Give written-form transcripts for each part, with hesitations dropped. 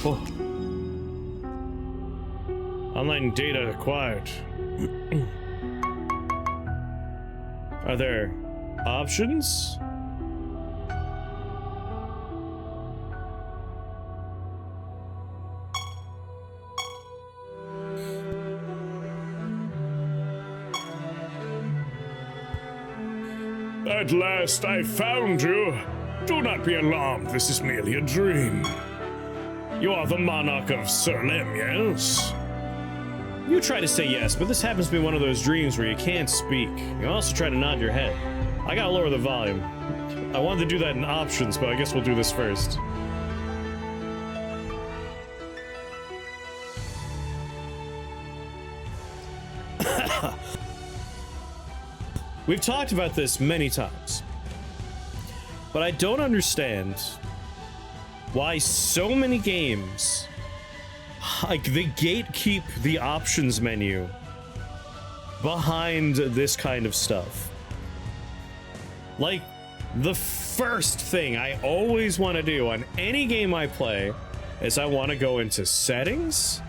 Oh. Online data acquired. Are there options? At last I found you. Do not be alarmed, this is merely a dream. You are the monarch of Siralim, yes? You try to say yes, but this happens to be one of those dreams where you can't speak. You also try to nod your head. I gotta lower the volume. I wanted to do that in options, but I guess we'll do this first. We've talked about this many times, but I don't understand why so many games, like, they gatekeep the options menu behind this kind of stuff. Like, the first thing I always want to do on any game I play is I want to go into settings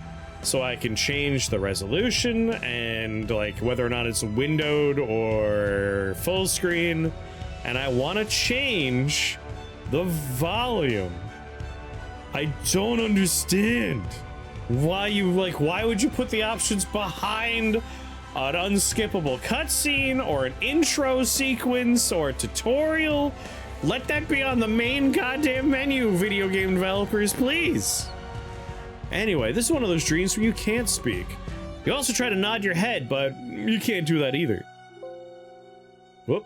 so I can change the resolution and, like, whether or not it's windowed or full screen, and I want to change the volume. I don't understand why you, like, why would you put the options behind an unskippable cutscene or an intro sequence or a tutorial? Let that be on the main goddamn menu, video game developers, please. Anyway, this is one of those dreams where you can't speak. You also try to nod your head, but you can't do that either. Whoop.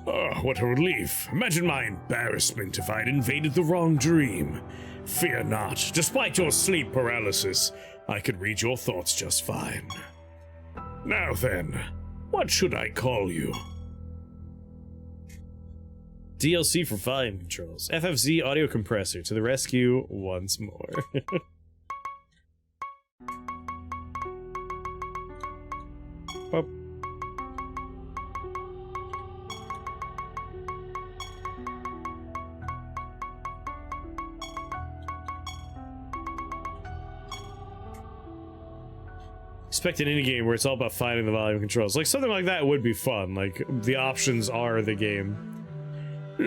Oh, what a relief. Imagine my embarrassment if I'd invaded the wrong dream. Fear not. Despite your sleep paralysis, I could read your thoughts just fine. Now then, what should I call you? DLC for volume controls. FFZ audio compressor to the rescue once more. Oh. Expect an indie game where it's all about finding the volume controls. Like, something like that would be fun. Like, the options are the game.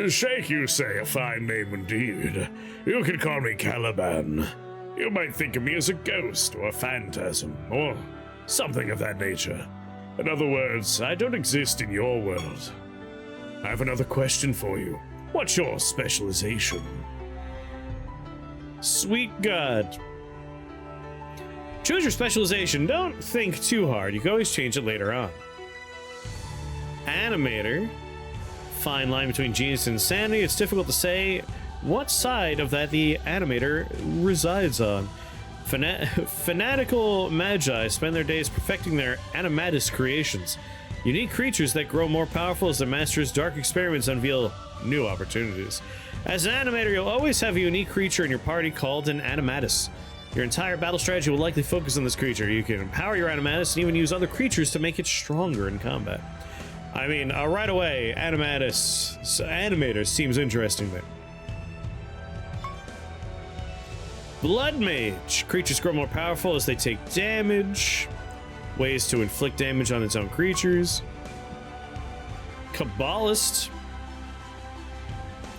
Shake, you say, a fine name indeed. You can call me Caliban. You might think of me as a ghost or a phantasm, or something of that nature. In other words, I don't exist in your world. I have another question for you. What's your specialization? Sweet God. Choose your specialization. Don't think too hard. You can always change it later on. Animator. Fine line between genius and insanity. It's difficult to say what side of that the animator resides on. Fanatical magi spend their days perfecting their animatus creations. Unique creatures that grow more powerful as their master's dark experiments unveil new opportunities. As an animator, you'll always have a unique creature in your party called an animatus. Your entire battle strategy will likely focus on this creature. You can empower your animatus and even use other creatures to make it stronger in combat. I mean, right away, animator seems interesting there. Blood Mage. Creatures grow more powerful as they take damage. Ways to inflict damage on its own creatures. Kabbalist.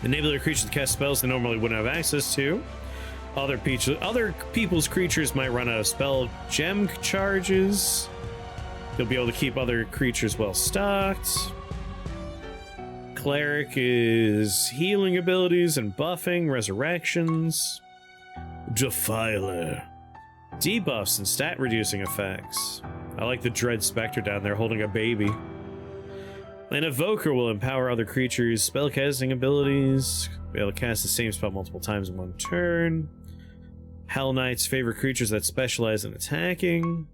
Enable their creatures to cast spells they normally wouldn't have access to. Other people's creatures might run out of spell gem charges. You'll be able to keep other creatures well stocked. Cleric is healing abilities and buffing, resurrections. Defiler. Debuffs and stat reducing effects. I like the Dread Spectre down there holding a baby. An Evoker will empower other creatures' spellcasting abilities. Be able to cast the same spell multiple times in one turn. Hell Knights favor creatures that specialize in attacking.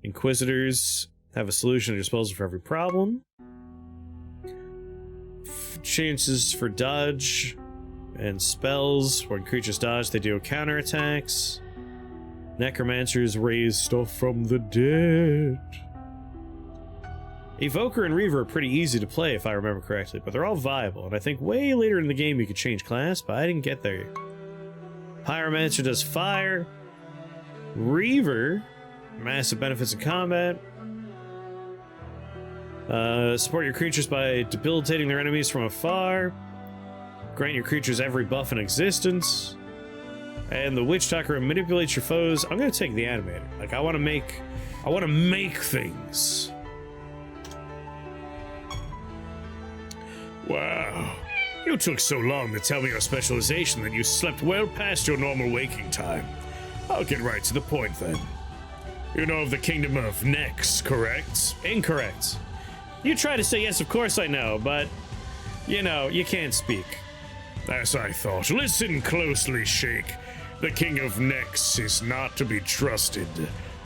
Inquisitors have a solution at your disposal for every problem. Chances for dodge and spells. When creatures dodge, they do counterattacks. Necromancers raise stuff from the dead. Evoker and Reaver are pretty easy to play if I remember correctly, but they're all viable, and I think way later in the game you could change class, but I didn't get there Pyromancer does fire. Reaver, massive benefits in combat. Support your creatures by debilitating their enemies from afar. Grant your creatures every buff in existence. And the Witch Talker manipulates your foes. I'm gonna take the animator. Like, I wanna make things. Wow. You took so long to tell me your specialization that you slept well past your normal waking time. I'll get right to the point then. You know of the Kingdom of Nex, correct? Incorrect. You try to say yes, of course I know, but, you know, you can't speak. As I thought. Listen closely, Sheik. The King of Nex is not to be trusted.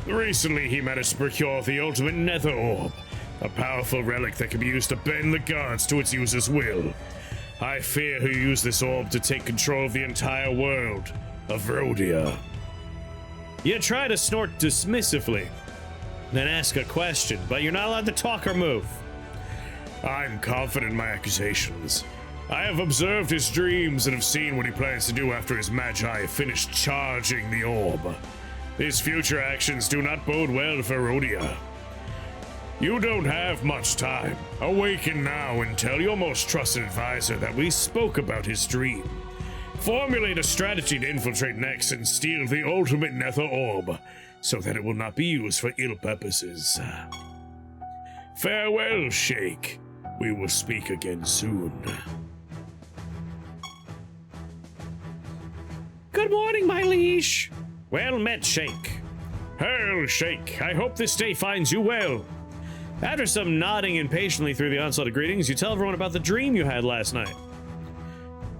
Recently, he managed to procure the ultimate Nether Orb, a powerful relic that can be used to bend the gods to its user's will. I fear he'll use this orb to take control of the entire world of Rhodia. You try to snort dismissively, then ask a question, but you're not allowed to talk or move. I'm confident in my accusations. I have observed his dreams and have seen what he plans to do after his magi finish charging the orb. His future actions do not bode well for Rhodia. You don't have much time. Awaken now and tell your most trusted advisor that we spoke about his dream. Formulate a strategy to infiltrate Nex and steal the ultimate Nether Orb, so that it will not be used for ill purposes. Farewell, Sheik. We will speak again soon. Good morning, my liege. Well met, Sheik. Hail, Sheik. I hope this day finds you well. After some nodding impatiently through the onslaught of greetings, you tell everyone about the dream you had last night.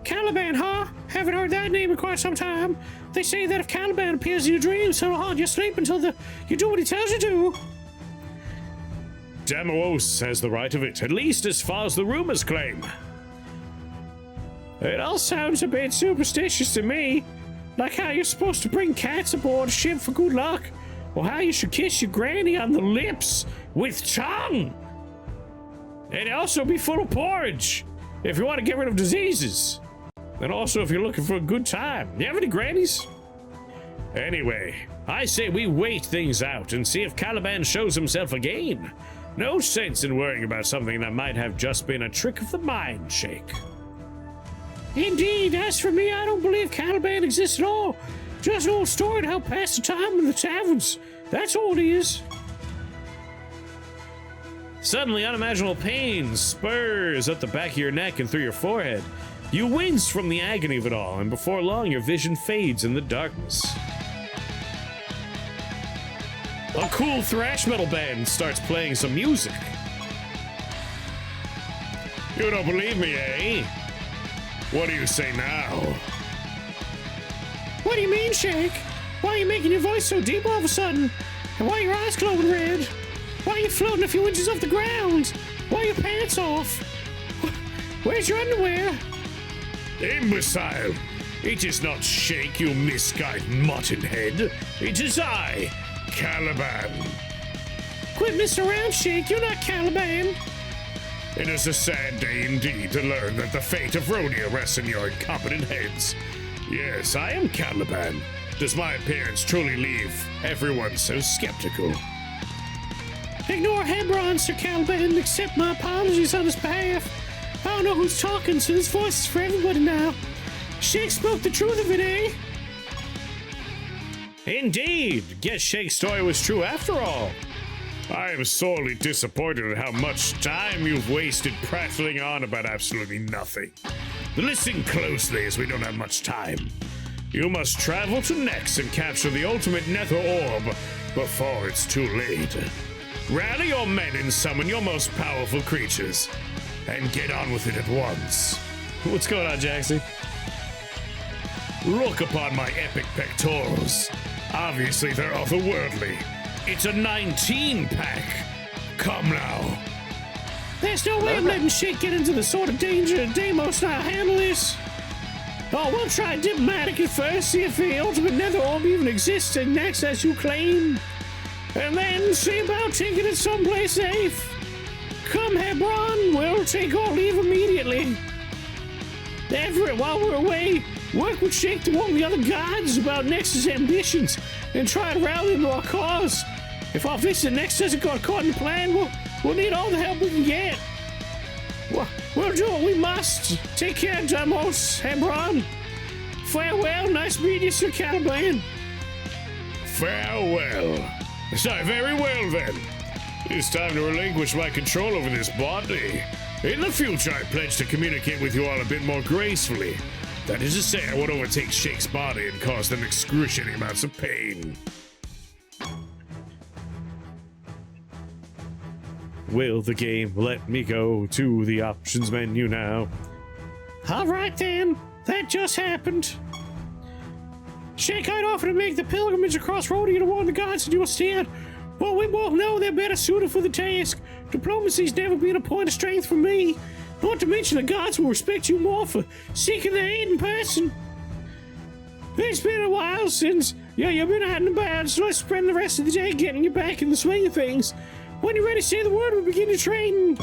Caliban, huh? Haven't heard that name in quite some time. They say that if Caliban appears in your dreams, he'll haunt your sleep until you do what he tells you to. Demoos has the right of it, at least as far as the rumors claim. It all sounds a bit superstitious to me. Like how you're supposed to bring cats aboard a ship for good luck, or how you should kiss your granny on the lips with tongue. And also be full of porridge if you want to get rid of diseases. And also if you're looking for a good time. You have any grannies? Anyway, I say we wait things out and see if Caliban shows himself again. No sense in worrying about something that might have just been a trick of the mind, Sheik. Indeed, as for me, I don't believe Caliban exists at all. Just an old story to help pass the time in the taverns. That's all it is. Suddenly, unimaginable pain spurs up the back of your neck and through your forehead. You wince from the agony of it all, and before long, your vision fades in the darkness. A cool thrash metal band starts playing some music. You don't believe me, eh? What do you say now? What do you mean, Sheik? Why are you making your voice so deep all of a sudden? And why are your eyes glowing red? Why are you floating a few inches off the ground? Why are your pants off? Where's your underwear? Imbecile! It is not Sheik, you misguided mutton head. It is I, Caliban. Quit messing around, Sheik. You're not Caliban. It is a sad day indeed to learn that the fate of Rhodia rests in your incompetent heads. Yes, I am Caliban. Does my appearance truly leave everyone so skeptical? Ignore Hebron, Sir Caliban. Accept my apologies on his behalf. I don't know who's talking, so this voice is for everybody now. Sheik spoke the truth of it, eh? Indeed! Guess Sheik's story was true after all. I am sorely disappointed at how much time you've wasted prattling on about absolutely nothing. Listen closely, as we don't have much time. You must travel to Nex and capture the ultimate Nether Orb before it's too late. Rally your men and summon your most powerful creatures, and get on with it at once. What's going on, Jaxie? Look upon my epic pectorals. Obviously, they're otherworldly. It's a 19-pack. Come now. There's no way I'm letting Sheik get into the sort of danger Deimos and I'll handle this. Oh, we'll try diplomatic at first, see if the ultimate Nether Orb even exists in Nex as you claim. And then see about taking it someplace safe. Come, Hebron, we'll take our leave immediately. Everett, while we're away, work with Shake to warn the other guards about Nexus' ambitions and try to rally them to our cause. If our visit Nex hasn't got caught in the plan, we'll need all the help we can get. We'll do what we must. Take care, Damos, Hebron. Farewell, nice meeting you, Sir Caliban. Farewell. So, very well then. It's time to relinquish my control over this body. In the future, I pledge to communicate with you all a bit more gracefully. That is to say, I won't overtake Shake's body and cause them excruciating amounts of pain. Will the game let me go to the options menu now? All right then, that just happened. Shake, I'd offer to make the pilgrimage across Rhodia to warn the gods to do a stand, but we both know they're better suited for the task. Diplomacy's never been a point of strength for me, not to mention the gods will respect you more for seeking their aid in person. It's been a while since you've been out and about, so let's spend the rest of the day getting you back in the swing of things. When you're ready to say the word, we begin to train.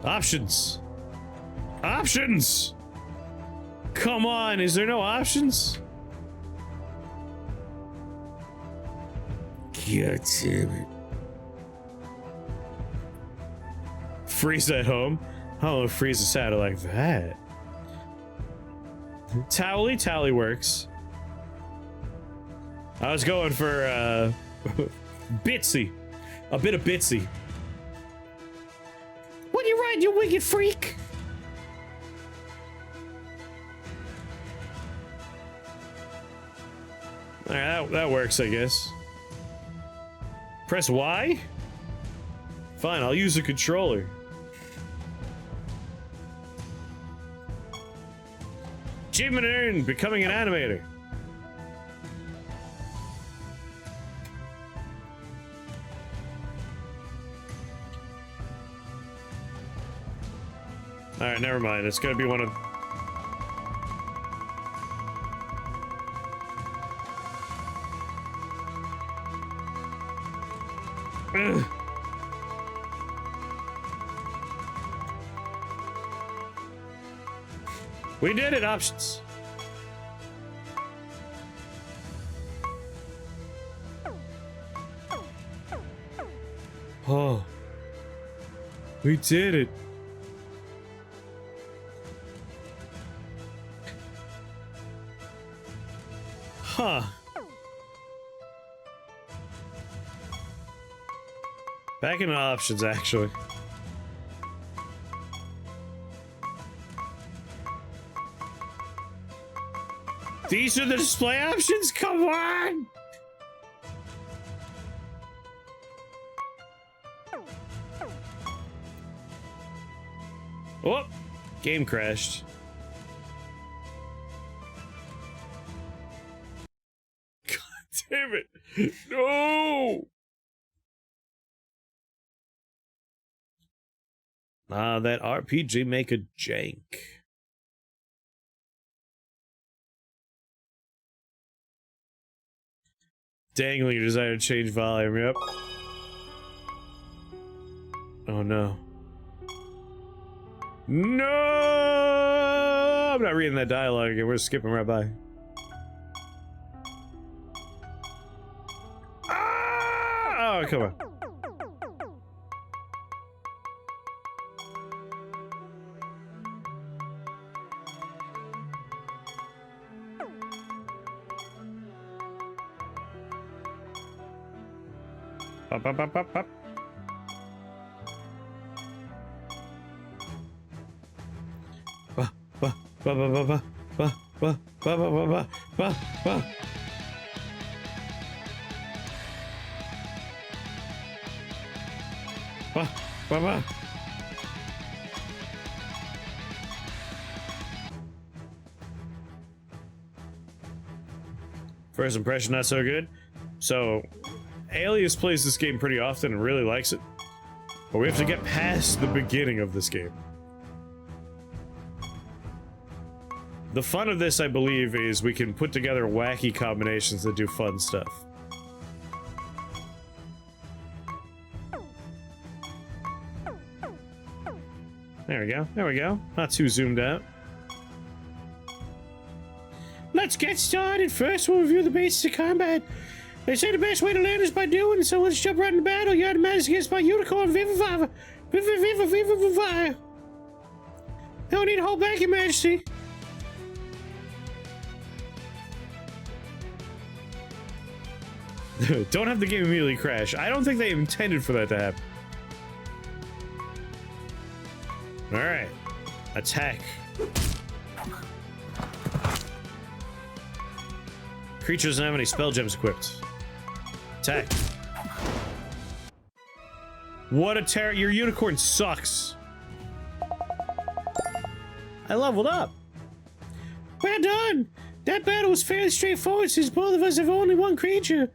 Options. Options! Come on, is there no options? God damn it. Freeze at home? I don't know if freeze a saddle like that. Tally works. I was going for, Bitsy. A bit of Bitsy. What are you riding, you wicked freak? Alright, that works, I guess. Press Y? Fine, I'll use a controller. Achievement earned, becoming an animator. Alright, never mind. It's gonna be one of... Ugh. We did it, options. Oh. We did it. Huh. Back in options, actually. These are the display options? Come on! Oh! Game crashed. God damn it! No! That RPG make a jank. Dangling your desire to change volume, yep. Oh no. No! I'm not reading that dialogue again, we're skipping right by. Ah! Oh, come on. Up, up, up, up, up. Ba, ba, ba, ba, ba, ba, ba, ba, ba, ba, ba, ba, ba. Ba, ba, ba. First impression, not so good. So, Alias plays this game pretty often and really likes it, but we have to get past the beginning of this game. The fun of this, I believe, is we can put together wacky combinations that do fun stuff. There we go. There we go. Not too zoomed out. Let's get started. First, we'll review the basics of combat. They say the best way to learn is by doing, so let's jump right into battle. You're advanced against my unicorn, Vivify. Vivify. No need to hold back, Your Majesty. Don't have the game immediately crash. I don't think they intended for that to happen. Alright. Attack. Creature doesn't have any spell gems equipped. Attack. What a terror. Your unicorn sucks. I leveled up. Well done. That battle was fairly straightforward since both of us have only one creature.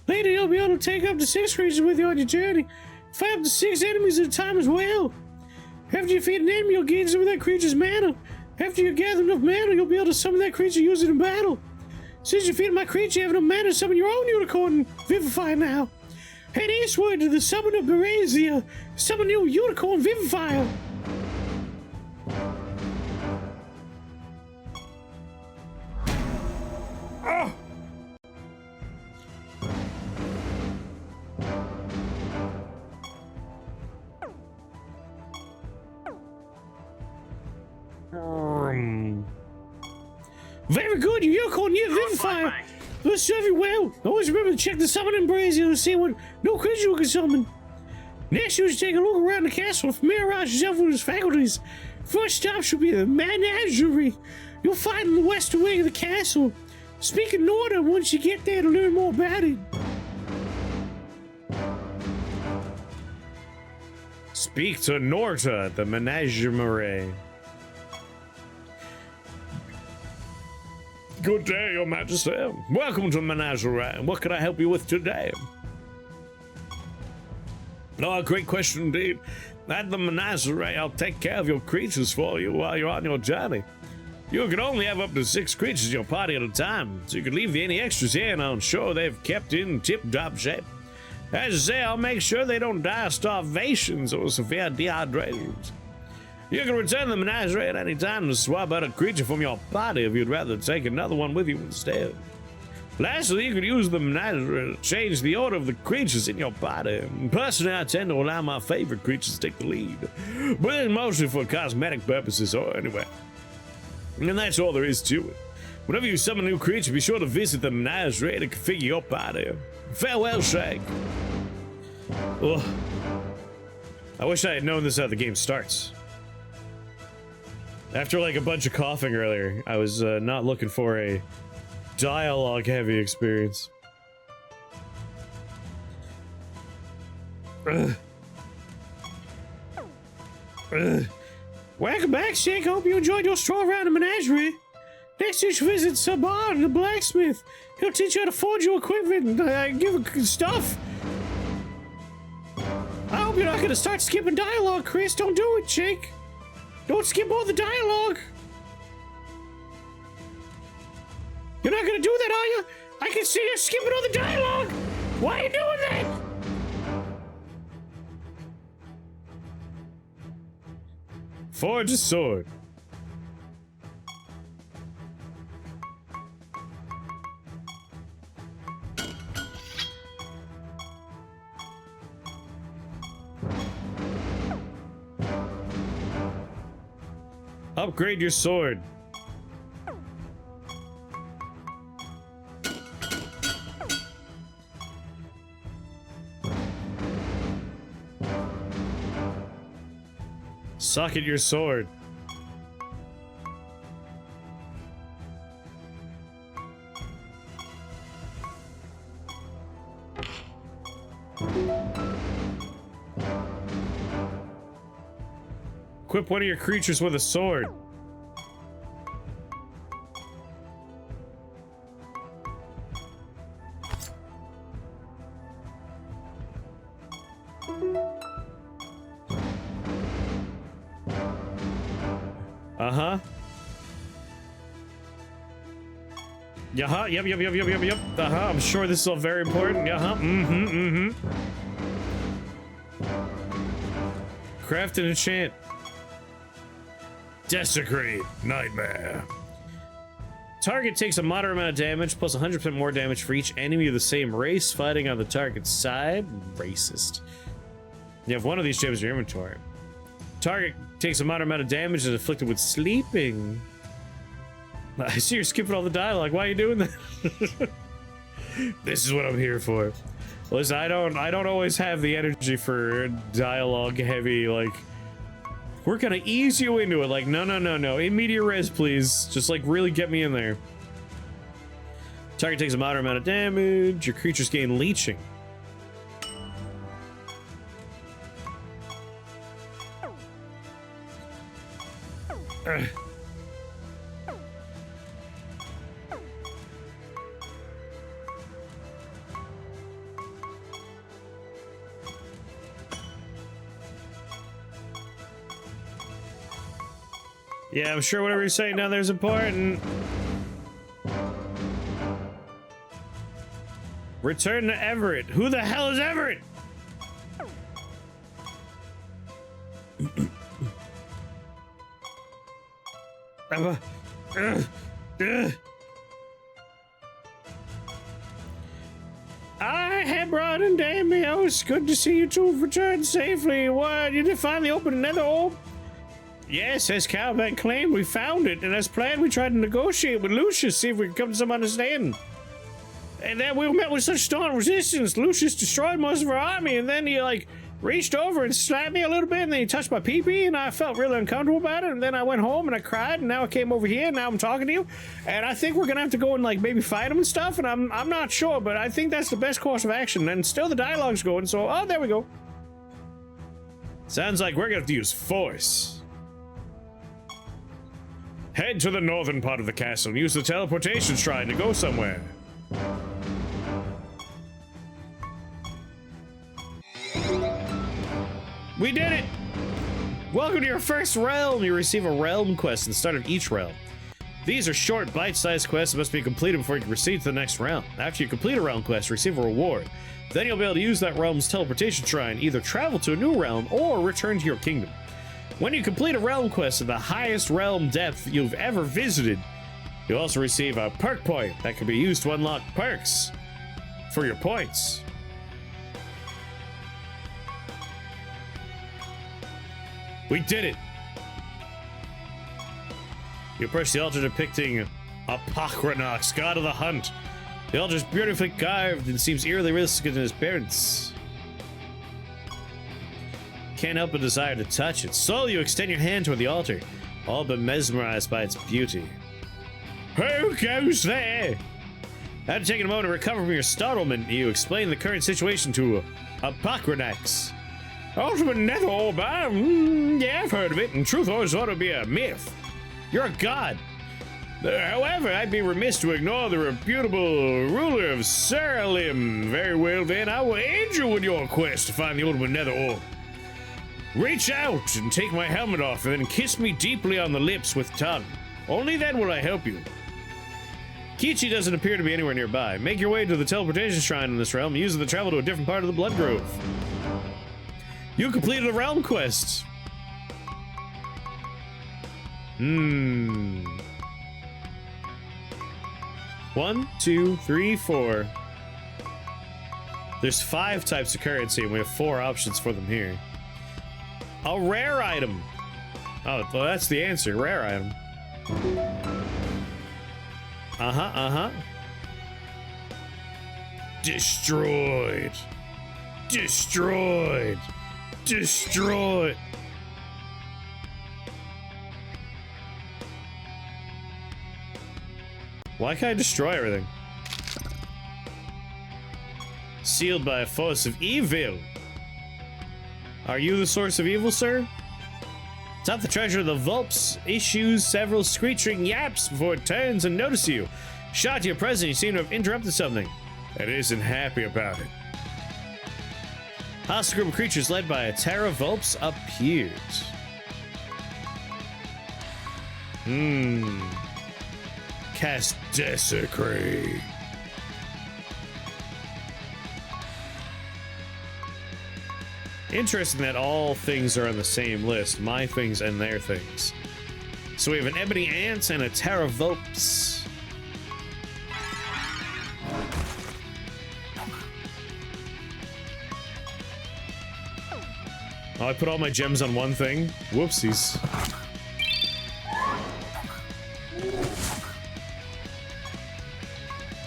Later, you'll be able to take up to 6 creatures with you on your journey. Fight up to 6 enemies at a time as well. After you defeat an enemy, you'll gain some of that creature's mana. After you gather enough mana, you'll be able to summon that creature using it in battle. Since you defeated my creature, you have enough mana to summon your own unicorn and Vivify now. Head eastward to the summon of Berazia. Summon your unicorn Vivifier. Very good, your unicorn, you Vivify. Will serve you well. Always remember to check the summoning brazier to see what no creature you can summon. Next, you should take a look around the castle and familiarize yourself with its faculties. First stop should be the menagerie. You'll find in the western wing of the castle. Speak in order once you get there to learn more about it. Speak to Norta at the Menagerie. Good day, Your Majesty. Welcome to Menagerie. What can I help you with today? Oh, great question indeed. At the Menagerie, I'll take care of your creatures for you while you're on your journey. You can only have up to 6 creatures in your party at a time, so you can leave any extras here and I'll ensure they've kept in tip-top shape. As you say, I'll make sure they don't die of starvations or severe dehydrations. You can return to the Menagerie at any time to swap out a creature from your party if you'd rather take another one with you instead. Lastly, you can use the Menagerie to change the order of the creatures in your party. Personally, I tend to allow my favorite creatures to take the lead, but it's mostly for cosmetic purposes or anyway. And that's all there is to it. Whenever you summon a new creature, be sure to visit the Menagerie to configure your party. Farewell, Shag. Ugh. I wish I had known this how the game starts. After like a bunch of coughing earlier, I was not looking for a dialogue-heavy experience. Welcome back, Shake. Hope you enjoyed your stroll around the Menagerie. Next, you should visit Saban, the blacksmith. He'll teach you how to forge your equipment and give you stuff. I hope you're not going to start skipping dialogue, Chris. Don't do it, Shake. Don't skip all the dialogue. You're not gonna do that, are you? I can see you skipping all the dialogue. Why are you doing that? Forge a sword. Upgrade your sword. Suck at your sword. Equip one of your creatures with a sword. Uh-huh. Yeah, yep. Uh-huh, I'm sure this is all very important. Uh-huh, Craft and enchant. Desecrate. Nightmare. Target takes a moderate amount of damage, plus 100% more damage for each enemy of the same race fighting on the target's side. Racist. You have one of these gems in your inventory. Target takes a moderate amount of damage and is afflicted with sleeping. I see you're skipping all the dialogue. Why are you doing that? This is what I'm here for. Listen, I don't always have the energy for dialogue heavy, like, we're gonna ease you into it. Like, no. In media res, please. Just, like, really get me in there. Target takes a moderate amount of damage. Your creatures gain leeching. Yeah, I'm sure whatever you're saying down there is important. Return to Everett. Who the hell is Everett? Hebron and Damien, it's good to see you two have returned safely. What, you did finally open another orb? Yes, as Caliban claimed, we found it, and as planned, we tried to negotiate with Lucius, see if we could come to some understanding. And then we met with such strong resistance, Lucius destroyed most of our army, and then he, like, reached over and slapped me a little bit, and then he touched my pee-pee, and I felt really uncomfortable about it, and then I went home, and I cried, and now I came over here, and now I'm talking to you, and I think we're gonna have to go and, like, maybe fight him and stuff, and I'm not sure, but I think that's the best course of action, and still the dialogue's going, so, oh, there we go. Sounds like we're gonna have to use force. Head to the northern part of the castle and use the teleportation shrine to go somewhere. We did it! Welcome to your first realm! You receive a realm quest at the start of each realm. These are short, bite-sized quests that must be completed before you can proceed to the next realm. After you complete a realm quest, receive a reward. Then you'll be able to use that realm's teleportation shrine, either travel to a new realm or return to your kingdom. When you complete a realm quest at the highest realm depth you've ever visited, you'll also receive a perk point that can be used to unlock perks for your points. We did it! You approach the altar depicting Apocrynox, god of the hunt. The altar is beautifully carved and seems eerily realistic in its appearance. Can't help but desire to touch it. So you extend your hand toward the altar, all but mesmerized by its beauty. Who goes there? After taking a moment to recover from your startlement, you explain the current situation to Apocrynox. Ultimate nether orb, yeah, I've heard of it, and truth always ought to be a myth. You're a god. However, I'd be remiss to ignore the reputable ruler of Siralim. Very well then, I will aid you in your quest to find the ultimate nether orb. Reach out and take my helmet off, and then kiss me deeply on the lips with tongue. Only then will I help you. Kichi doesn't appear to be anywhere nearby. Make your way to the teleportation shrine in this realm, using the travel to a different part of the Blood Grove. You completed a realm quest. 1, 2, 3, 4. There's 5 types of currency, and we have 4 options for them here. A rare item. Oh, well, that's the answer. Rare item. Destroyed. Destroyed. Destroyed. Why can't I destroy everything? Sealed by a force of evil. Are you the source of evil, sir? Top the treasure of the Vulps issues several screeching yaps before it turns and notices you. Shocked to your presence, you seem to have interrupted something. It isn't happy about it. Hostile group of creatures led by a Terra Vulps appeared. Cast Desecrate. Interesting that all things are on the same list. My things and their things. So we have an ebony ant and a terravulpes. Oh, I put all my gems on one thing. Whoopsies.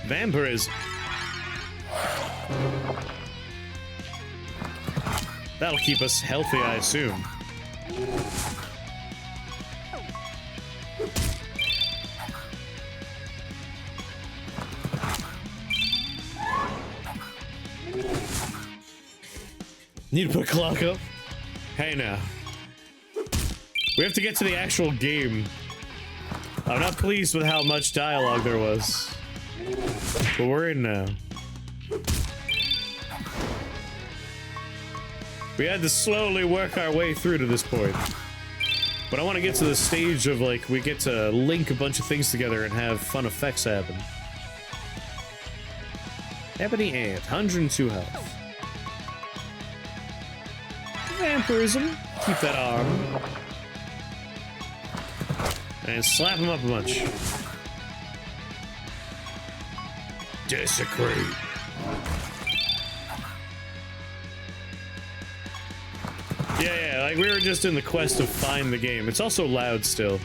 Vampirism. That'll keep us healthy, I assume. Need to put a clock up? Hey now. We have to get to the actual game. I'm not pleased with how much dialogue there was. But we're in now. We had to slowly work our way through to this point. But I want to get to the stage of, like, we get to link a bunch of things together and have fun effects happen. Ebony Ant, 102 health. Vampirism, keep that arm. And slap him up a bunch. Desecrate. Yeah, like we were just in the quest to find the game. It's also loud still.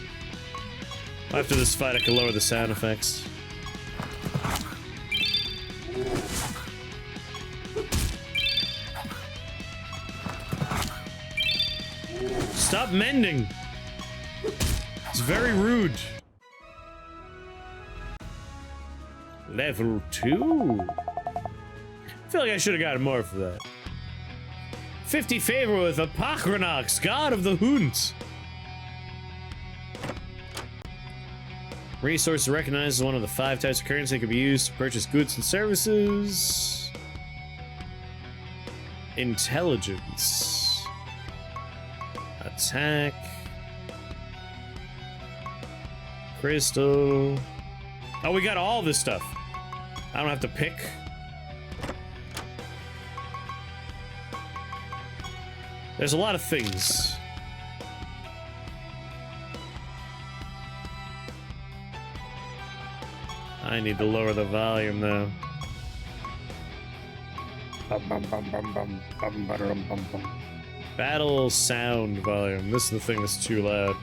After this fight, I can lower the sound effects. Stop mending! It's very rude. Level 2? I feel like I should have gotten more for that. 50 favor with Apocrynox, god of the Hunt. Resources recognized as one of the 5 types of currency that can be used to purchase goods and services. Intelligence. Attack. Crystal. Oh, we got all this stuff. I don't have to pick. There's a lot of things. I need to lower the volume though. Battle sound volume. This is the thing that's too loud.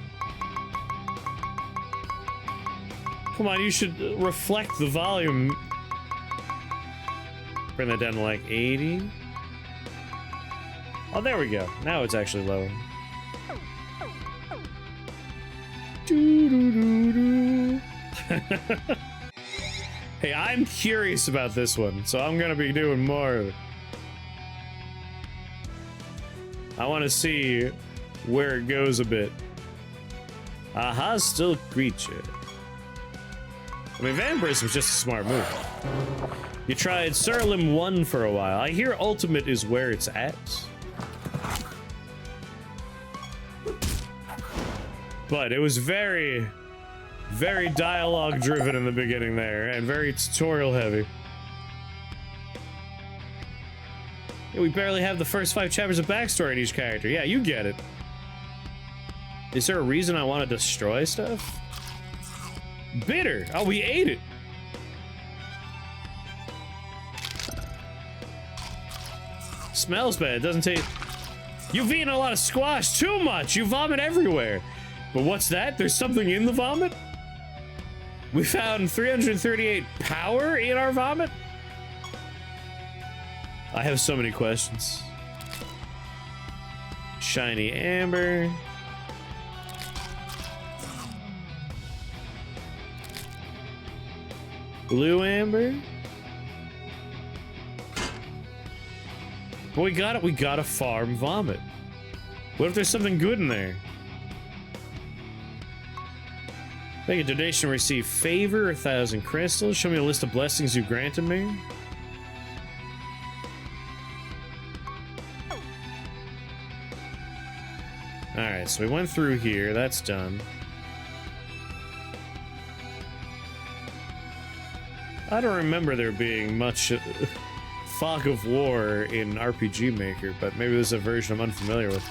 Come on, you should reflect the volume. Bring that down to like 80. Oh, there we go. Now it's actually lower. Hey, I'm curious about this one, so I'm gonna be doing more of it. I want to see where it goes a bit. A hostile creature. I mean, Vampirism is just a smart move. You tried Siralim 1 for a while. I hear Ultimate is where it's at. But it was very, very dialogue driven in the beginning there, and very tutorial heavy. Yeah, we barely have the first 5 chapters of backstory in each character. Yeah, you get it. Is there a reason I want to destroy stuff? Bitter. Oh, we ate it. Smells bad. It doesn't taste. You've eaten a lot of squash. Too much. You vomit everywhere. But what's that? There's something in the vomit? We found 338 power in our vomit? I have so many questions. Shiny amber. Blue amber. But we got it. We got a farm vomit. What if there's something good in there? Make a donation, receive favor, 1,000 crystals. Show me a list of blessings you granted me. Alright, so we went through here. That's done. I don't remember there being much Fog of War in RPG Maker, but maybe there's a version I'm unfamiliar with.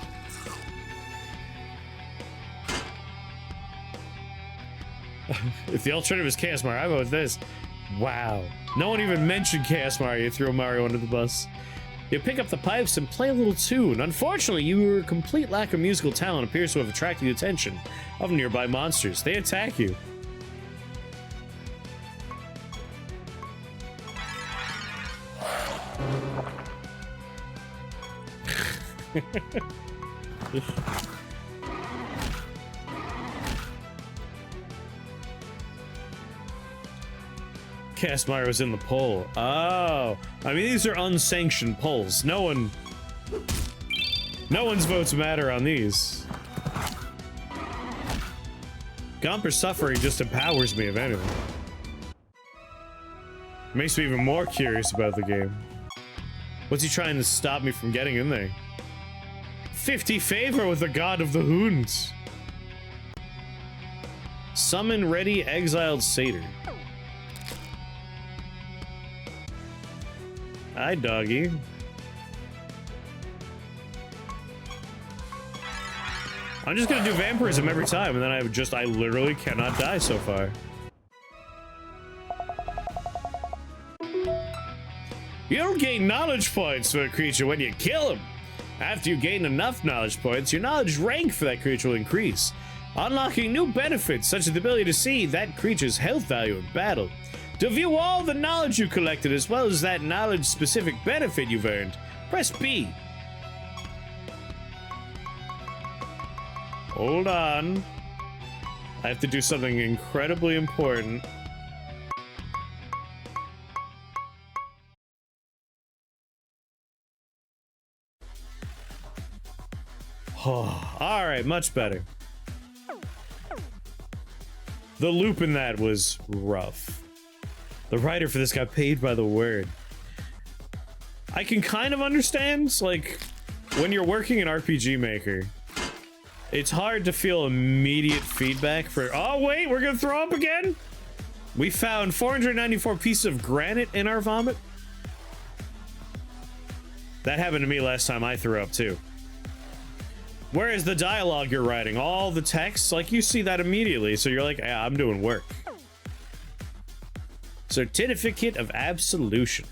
If the alternative is Chaos Mario, I vote this. Wow. No one even mentioned Chaos Mario. You threw Mario under the bus. You pick up the pipes and play a little tune. Unfortunately, your complete lack of musical talent appears to have attracted the attention of nearby monsters. They attack you. Chaos Mario's in the poll. Oh, I mean, these are unsanctioned polls. No one's votes matter on these. Gomper's suffering just empowers me, if anything. Makes me even more curious about the game. What's he trying to stop me from getting in there? 50 favor with the god of the hoons. Summon ready exiled satyr. Hi, doggy. I'm just gonna do vampirism every time, and then I literally cannot die so far. You'll gain knowledge points for a creature when you kill him. After you gain enough knowledge points, your knowledge rank for that creature will increase, unlocking new benefits such as the ability to see that creature's health value in battle. To view all the knowledge you collected as well as that knowledge-specific benefit you've earned, press B. Hold on. I have to do something incredibly important. Oh, alright, much better. The loop in that was rough. The writer for this got paid by the word. I can kind of understand, like, when you're working in RPG Maker, it's hard to feel immediate feedback for— oh wait, we're gonna throw up again? We found 494 pieces of granite in our vomit. That happened to me last time I threw up too. Whereas the dialogue you're writing, all the text, like, you see that immediately, so you're like, yeah, I'm doing work. Certificate of Absolution.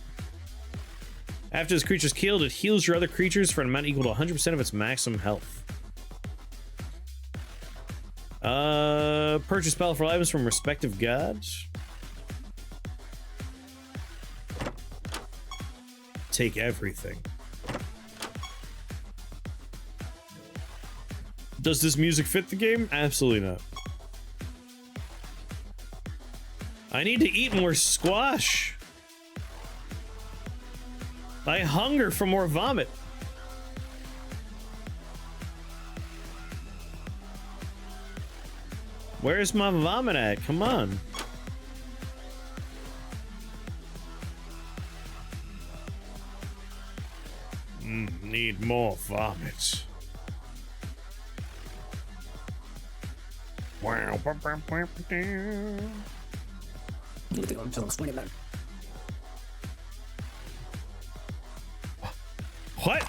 After this creature's killed, it heals your other creatures for an amount equal to 100% of its maximum health. Purchase powerful items from respective gods. Take everything. Does this music fit the game? Absolutely not. I need to eat more squash. I hunger for more vomit. Where's my vomit at? Come on. Need more vomit. Wow. What?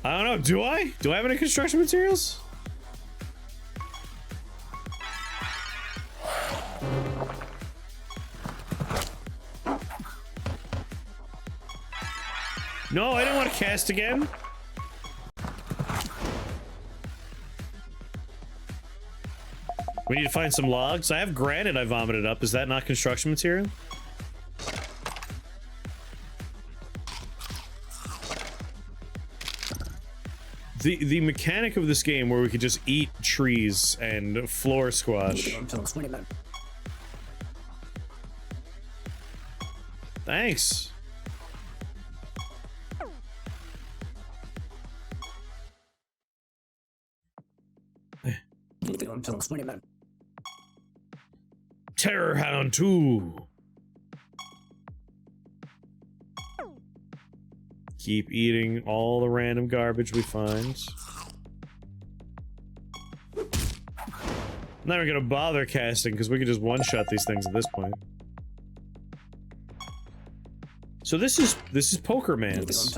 I don't know. Do I? Do I have any construction materials? No, I didn't want to cast again. We need to find some logs. I have granite I vomited up. Is that not construction material? The mechanic of this game where we could just eat trees and floor squash. Thanks. Terror Hound 2. Keep eating all the random garbage we find. I'm not even gonna bother casting because we could just one-shot these things at this point. So this is Poker Man's.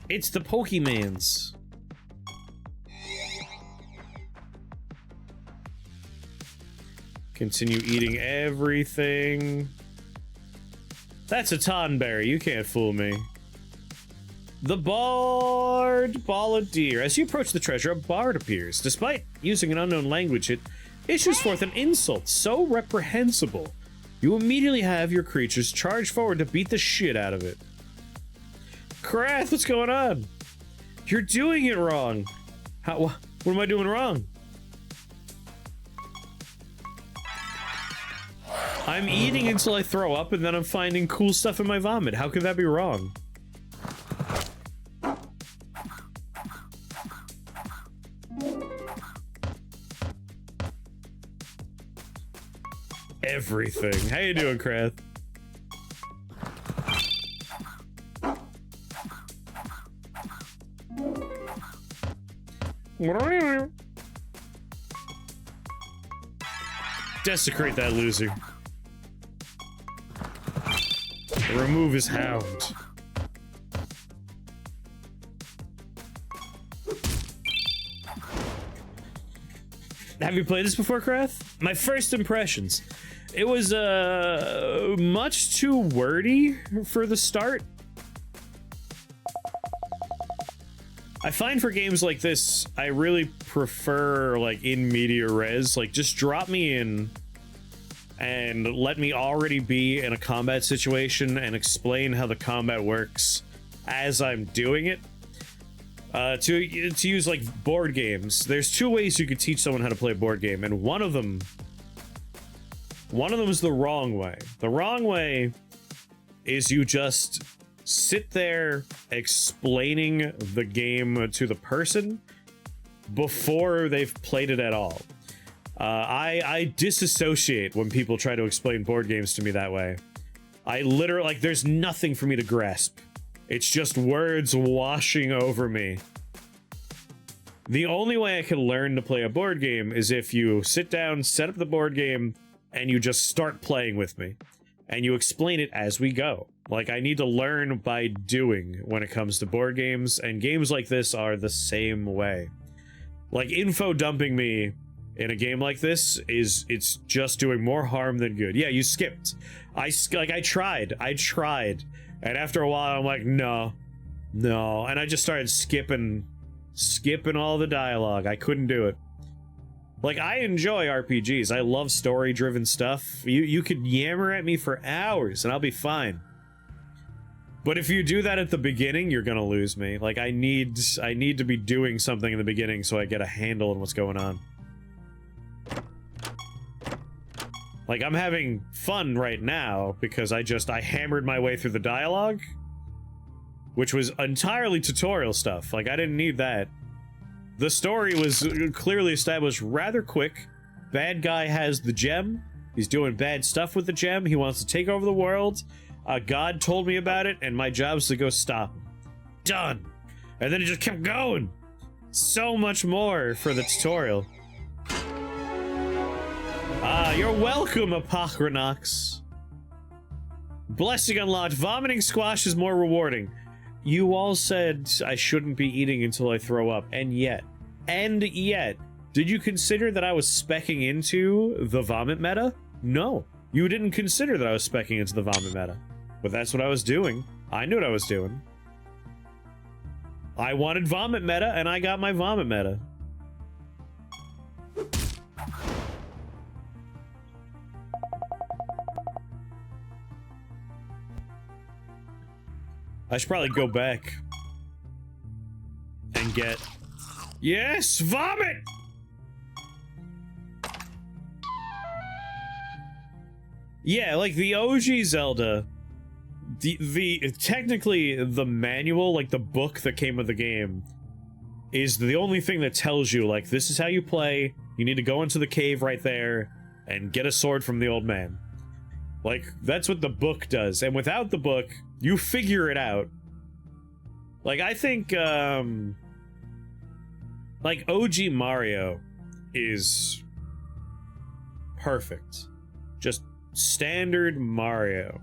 It's the Pokemans. Continue eating everything. That's a Tonberry. You can't fool me. The Bard Ball of Deer. As you approach the treasure, a bard appears. Despite using an unknown language, it issues forth an insult so reprehensible. You immediately have your creatures charge forward to beat the shit out of it. Krath, what's going on? You're doing it wrong. What am I doing wrong? I'm eating until I throw up, and then I'm finding cool stuff in my vomit. How could that be wrong? Everything. How you doing, Krath? Desecrate that loser. Remove his hound. Have you played this before, Krath? My first impressions. It was much too wordy for the start. I find for games like this, I really prefer like in media res, like just drop me in and let me already be in a combat situation and explain how the combat works as I'm doing it. To use like board games, there's two ways you could teach someone how to play a board game, and one of them is the wrong way. The wrong way is you just sit there explaining the game to the person before they've played it at all. I disassociate when people try to explain board games to me that way. I literally, like, there's nothing for me to grasp. It's just words washing over me. The only way I can learn to play a board game is if you sit down, set up the board game, and you just start playing with me. And you explain it as we go. Like, I need to learn by doing when it comes to board games, and games like this are the same way. Like, info dumping me in a game like this it's just doing more harm than good. Yeah, you skipped. I tried. And after a while, I'm like, no. And I just started skipping all the dialogue. I couldn't do it. Like, I enjoy RPGs. I love story-driven stuff. You could yammer at me for hours, and I'll be fine. But if you do that at the beginning, you're gonna lose me. Like, I need to be doing something in the beginning so I get a handle on what's going on. Like, I'm having fun right now because I hammered my way through the dialogue, which was entirely tutorial stuff. Like, I didn't need that. The story was clearly established rather quick. Bad guy has the gem. He's doing bad stuff with the gem. He wants to take over the world. God told me about it, and my job's to go stop him. Done. And then it just kept going. So much more for the tutorial. You're welcome, Apocrynox. Blessing unlocked. Vomiting squash is more rewarding. You all said I shouldn't be eating until I throw up, and yet, did you consider that I was speccing into the vomit meta? No, you didn't consider that I was speccing into the vomit meta. But that's what I was doing. I knew what I was doing. I wanted vomit meta, and I got my vomit meta. I should probably go back and get... Yes, vomit! Yeah, like the OG Zelda, technically the manual, like the book that came with the game, is the only thing that tells you, like, this is how you play, you need to go into the cave right there and get a sword from the old man. Like, that's what the book does, and without the book, you figure it out. Like, I think, like, OG Mario is perfect. Just standard Mario.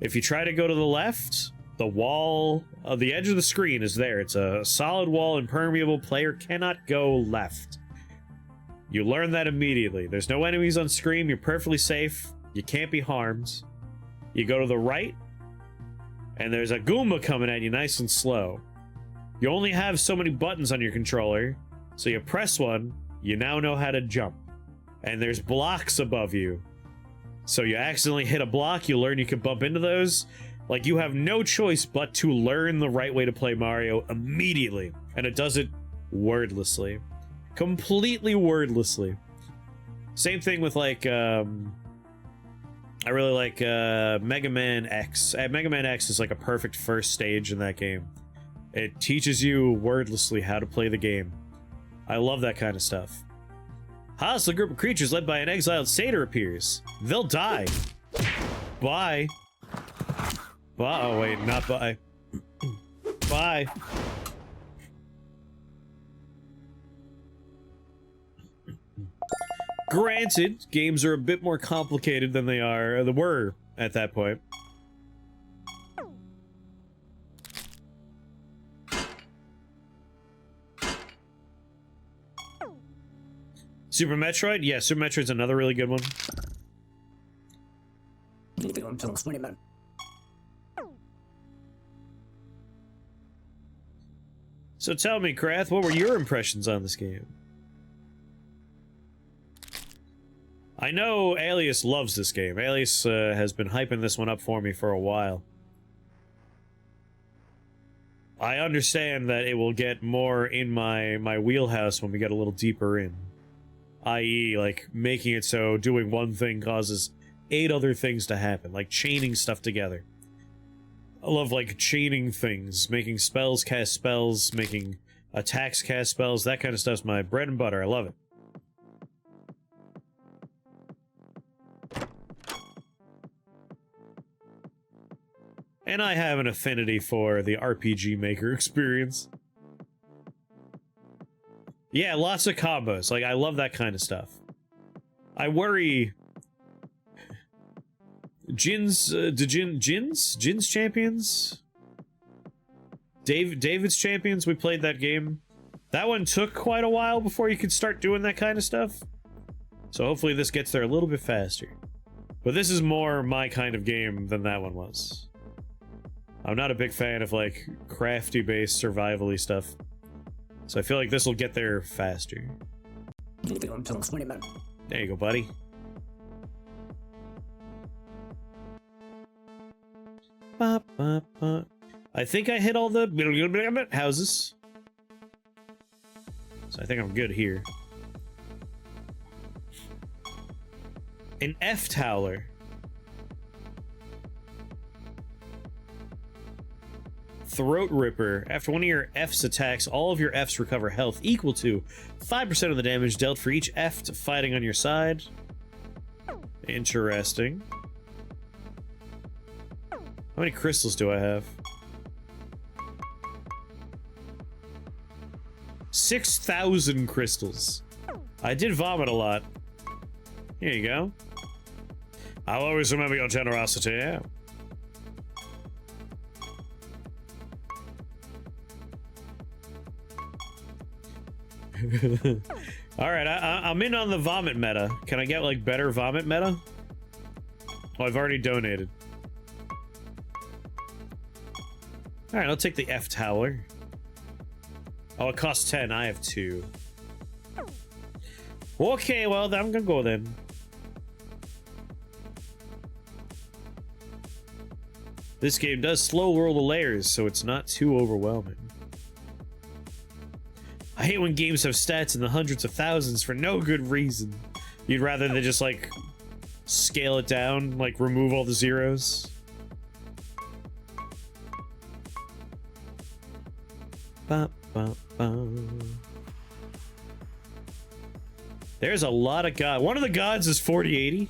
If you try to go to the left, the wall of the edge of the screen is there. It's a solid wall, impermeable. Player cannot go left. You learn that immediately. There's no enemies on screen. You're perfectly safe. You can't be harmed. You go to the right, and there's a Goomba coming at you nice and slow. You only have so many buttons on your controller, so you press one, you now know how to jump. And there's blocks above you. So you accidentally hit a block, you learn you can bump into those. Like, you have no choice but to learn the right way to play Mario immediately. And it does it wordlessly. Completely wordlessly. Same thing with, like, I really like Mega Man X. Mega Man X is like a perfect first stage in that game. It teaches you wordlessly how to play the game. I love that kind of stuff. Hostile group of creatures led by an exiled satyr appears. They'll die. Bye. Bye. Oh, wait, not bye. Bye. Granted, games are a bit more complicated than they were at that point. Super Metroid? Yeah, Super Metroid's another really good one. So tell me, Krath, what were your impressions on this game? I know Alias loves this game. Alias has been hyping this one up for me for a while. I understand that it will get more in my wheelhouse when we get a little deeper in. I.e., like, making it so doing one thing causes 8 other things to happen, like chaining stuff together. I love, like, chaining things, making spells cast spells, making attacks cast spells, that kind of stuff's my bread and butter. I love it. And I have an affinity for the RPG Maker experience. Yeah, lots of combos. Like, I love that kind of stuff. I worry... Jin's Champions? David's Champions, we played that game. That one took quite a while before you could start doing that kind of stuff. So hopefully this gets there a little bit faster. But this is more my kind of game than that one was. I'm not a big fan of, like, crafty-based, survival-y stuff. So I feel like this will get there faster. There you go, buddy. I think I hit all the houses. So I think I'm good here. An F-Towler. Throat Ripper. After one of your F's attacks, all of your F's recover health equal to 5% of the damage dealt for each F fighting on your side. Interesting. How many crystals do I have? 6,000 crystals. I did vomit a lot. Here you go. I'll always remember your generosity, yeah. Alright, I'm in on the vomit meta. Can I get, like, better vomit meta? Oh, I've already donated. Alright, I'll take the F-Towler. Oh, it costs 10. I have 2. Okay, well, I'm gonna go then. This game does slow roll the layers, so it's not too overwhelming. I hate when games have stats in the hundreds of thousands for no good reason. You'd rather they just, like, scale it down, like, remove all the zeros. Ba, ba, ba. There's a lot of gods. One of the gods is 4080.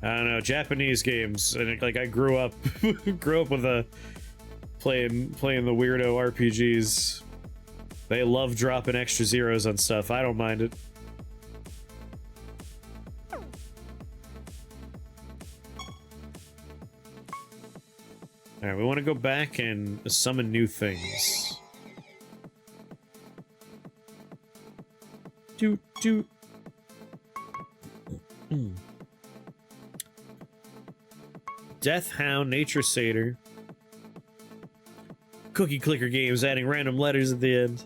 I don't know, Japanese games, and like I grew up with a playing the weirdo RPGs. They love dropping extra zeros on stuff. I don't mind it. Alright, we want to go back and summon new things. Doot, doot. Death Hound, Nature Satyr. Cookie Clicker Games adding random letters at the end.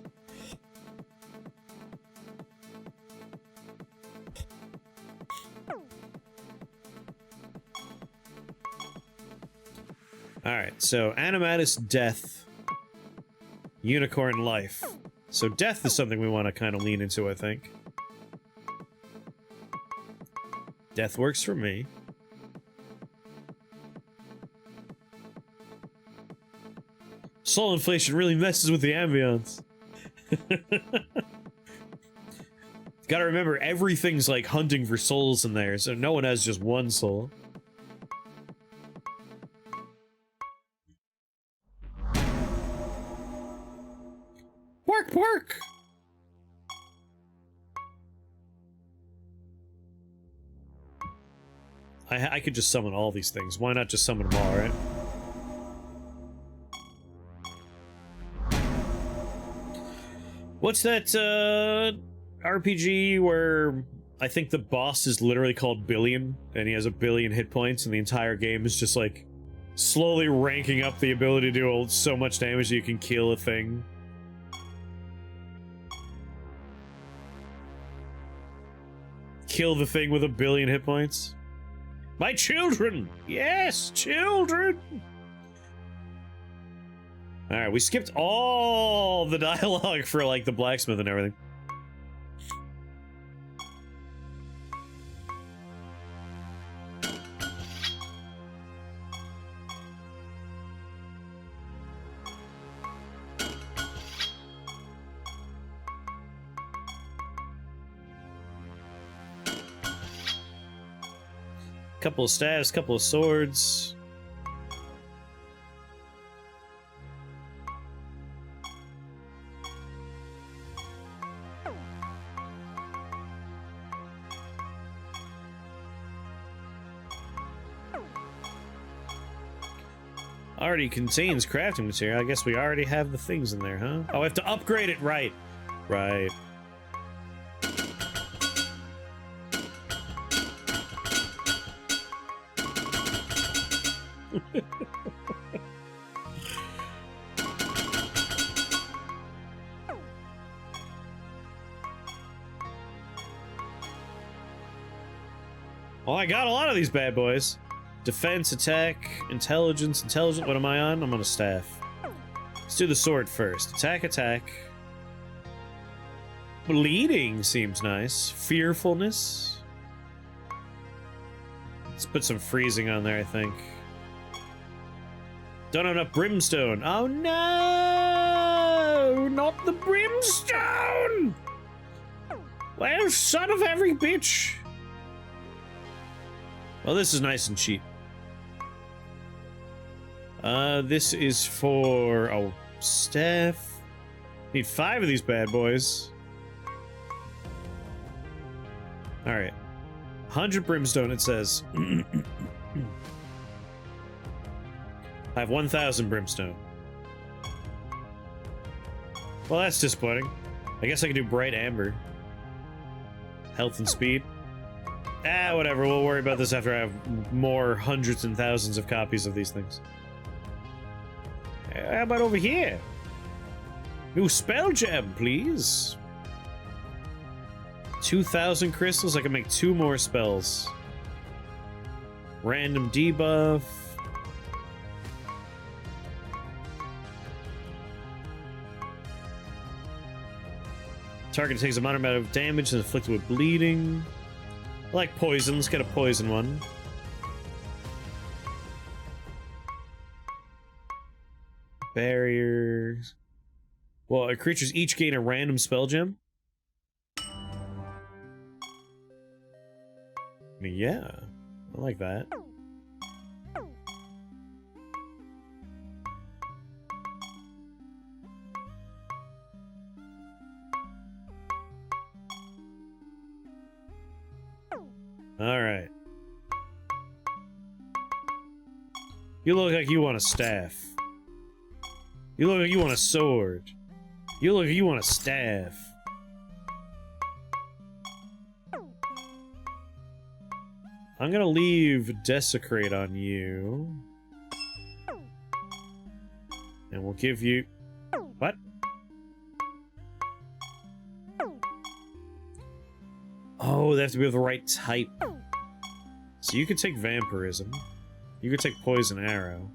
Alright, so Animatus Death. Unicorn Life. So death is something we want to kind of lean into, I think. Death works for me. Soul inflation really messes with the ambience. Gotta remember, everything's like hunting for souls in there, so no one has just one soul. Pork, pork! I could just summon all these things. Why not just summon them all, right? What's that, RPG where I think the boss is literally called Billion, and he has 1 billion hit points, and the entire game is just, like, slowly ranking up the ability to do so much damage that you can kill a thing? Kill the thing with 1 billion hit points? My children! Yes, children! Alright, we skipped all the dialogue for, like, the blacksmith and everything. Couple of staves, couple of swords. Already contains crafting material. I guess we already have the things in there, huh? Oh, I have to upgrade it, right. Right. Well, I got a lot of these bad boys. Defense, attack, intelligence, intelligent. What am I on? I'm on a staff. Let's do the sword first. Attack, attack. Bleeding seems nice. Fearfulness. Let's put some freezing on there, I think. Don't have enough brimstone. Oh no! Not the brimstone! Well, son of every bitch! Well, this is nice and cheap. This is for... oh, staff. Need 5 of these bad boys. Alright. 100 brimstone, it says. I have 1,000 brimstone. Well, that's disappointing. I guess I can do bright amber. Health and speed. Ah, whatever. We'll worry about this after I have more hundreds and thousands of copies of these things. How about over here? New spell gem, please. 2,000 crystals. I can make 2 more spells. Random debuff. Target takes a moderate amount of damage and is afflicted with bleeding. I like poison. Let's get a poison one. Barriers. Well, our creatures each gain a random spell gem. Yeah, I like that. All right. You look like you want a staff. You look like you want a sword. You look like you want a staff. I'm gonna leave Desecrate on you. And we'll give you... What? Oh, they have to be of the right type. So you could take Vampirism. You could take Poison Arrow.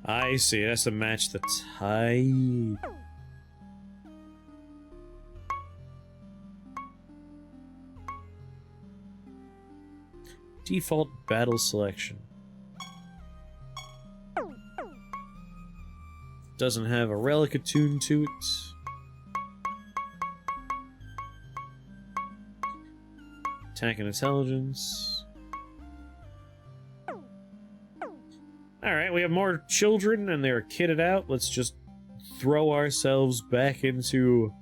I see, it has to match the type. Default battle selection. Doesn't have a relic attuned to it. Attack and intelligence. Alright, we have more children and they're kitted out. Let's just throw ourselves back into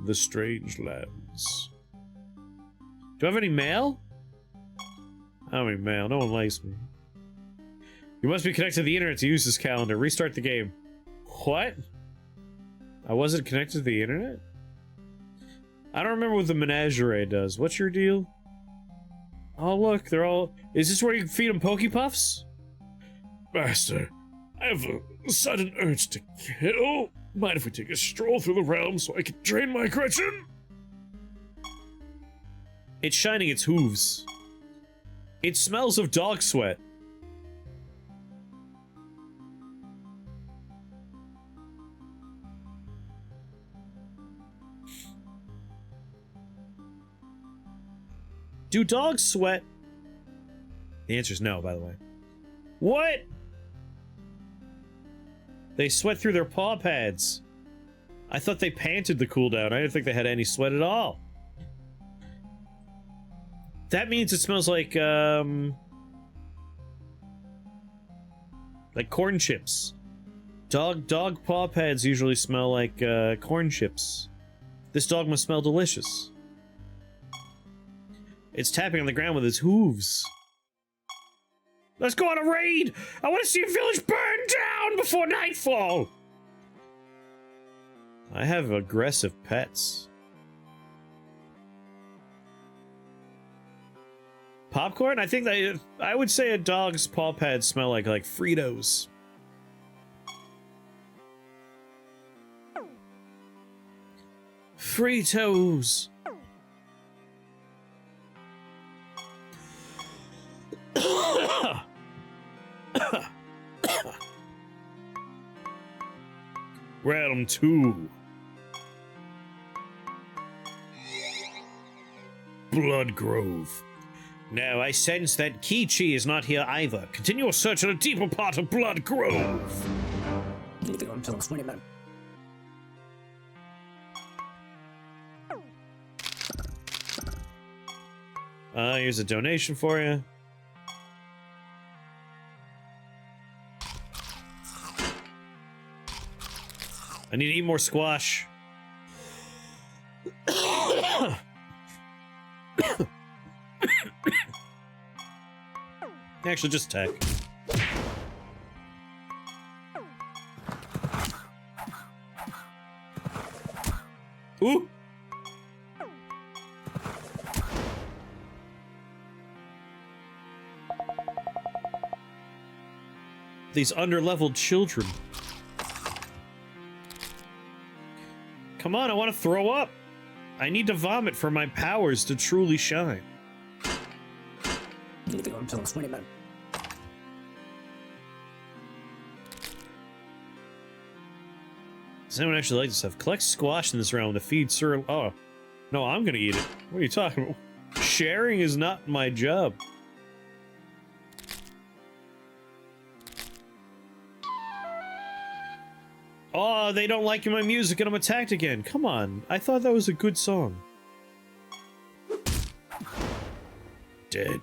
the strange lands. Do I have any mail? I don't have any mail. No one likes me. You must be connected to the internet to use this calendar. Restart the game. What? I wasn't connected to the internet? I don't remember what the menagerie does. What's your deal? Oh, look, they're all... Is this where you feed them Pokepuffs? Master, I have a sudden urge to kill. Mind if we take a stroll through the realm so I can drain my Gretchen? It's shining its hooves. It smells of dog sweat. Do dogs sweat? The answer's no, by the way. What? They sweat through their paw pads. I thought they panted the cooldown. I didn't think they had any sweat at all. That means it smells like corn chips. Dog paw pads usually smell like corn chips. This dog must smell delicious. It's tapping on the ground with its hooves. Let's go on a raid! I want to see a village burn down before nightfall! I have aggressive pets. Popcorn? I think that I would say a dog's paw pads smell like Fritos. Fritos! Realm 2. Blood Grove. No, I sense that Kichi is not here either. Continue your search in a deeper part of Blood Grove. Here's a donation for you. I need to eat more squash. Actually, just attack. Ooh! These underleveled children. Come on, I want to throw up. I need to vomit for my powers to truly shine. Does anyone actually like this stuff? Collect squash in this realm to feed Siralim. Oh, no, I'm gonna eat it. What are you talking about? Sharing is not my job. Oh, they don't like my music and I'm attacked again. Come on. I thought that was a good song. Dead.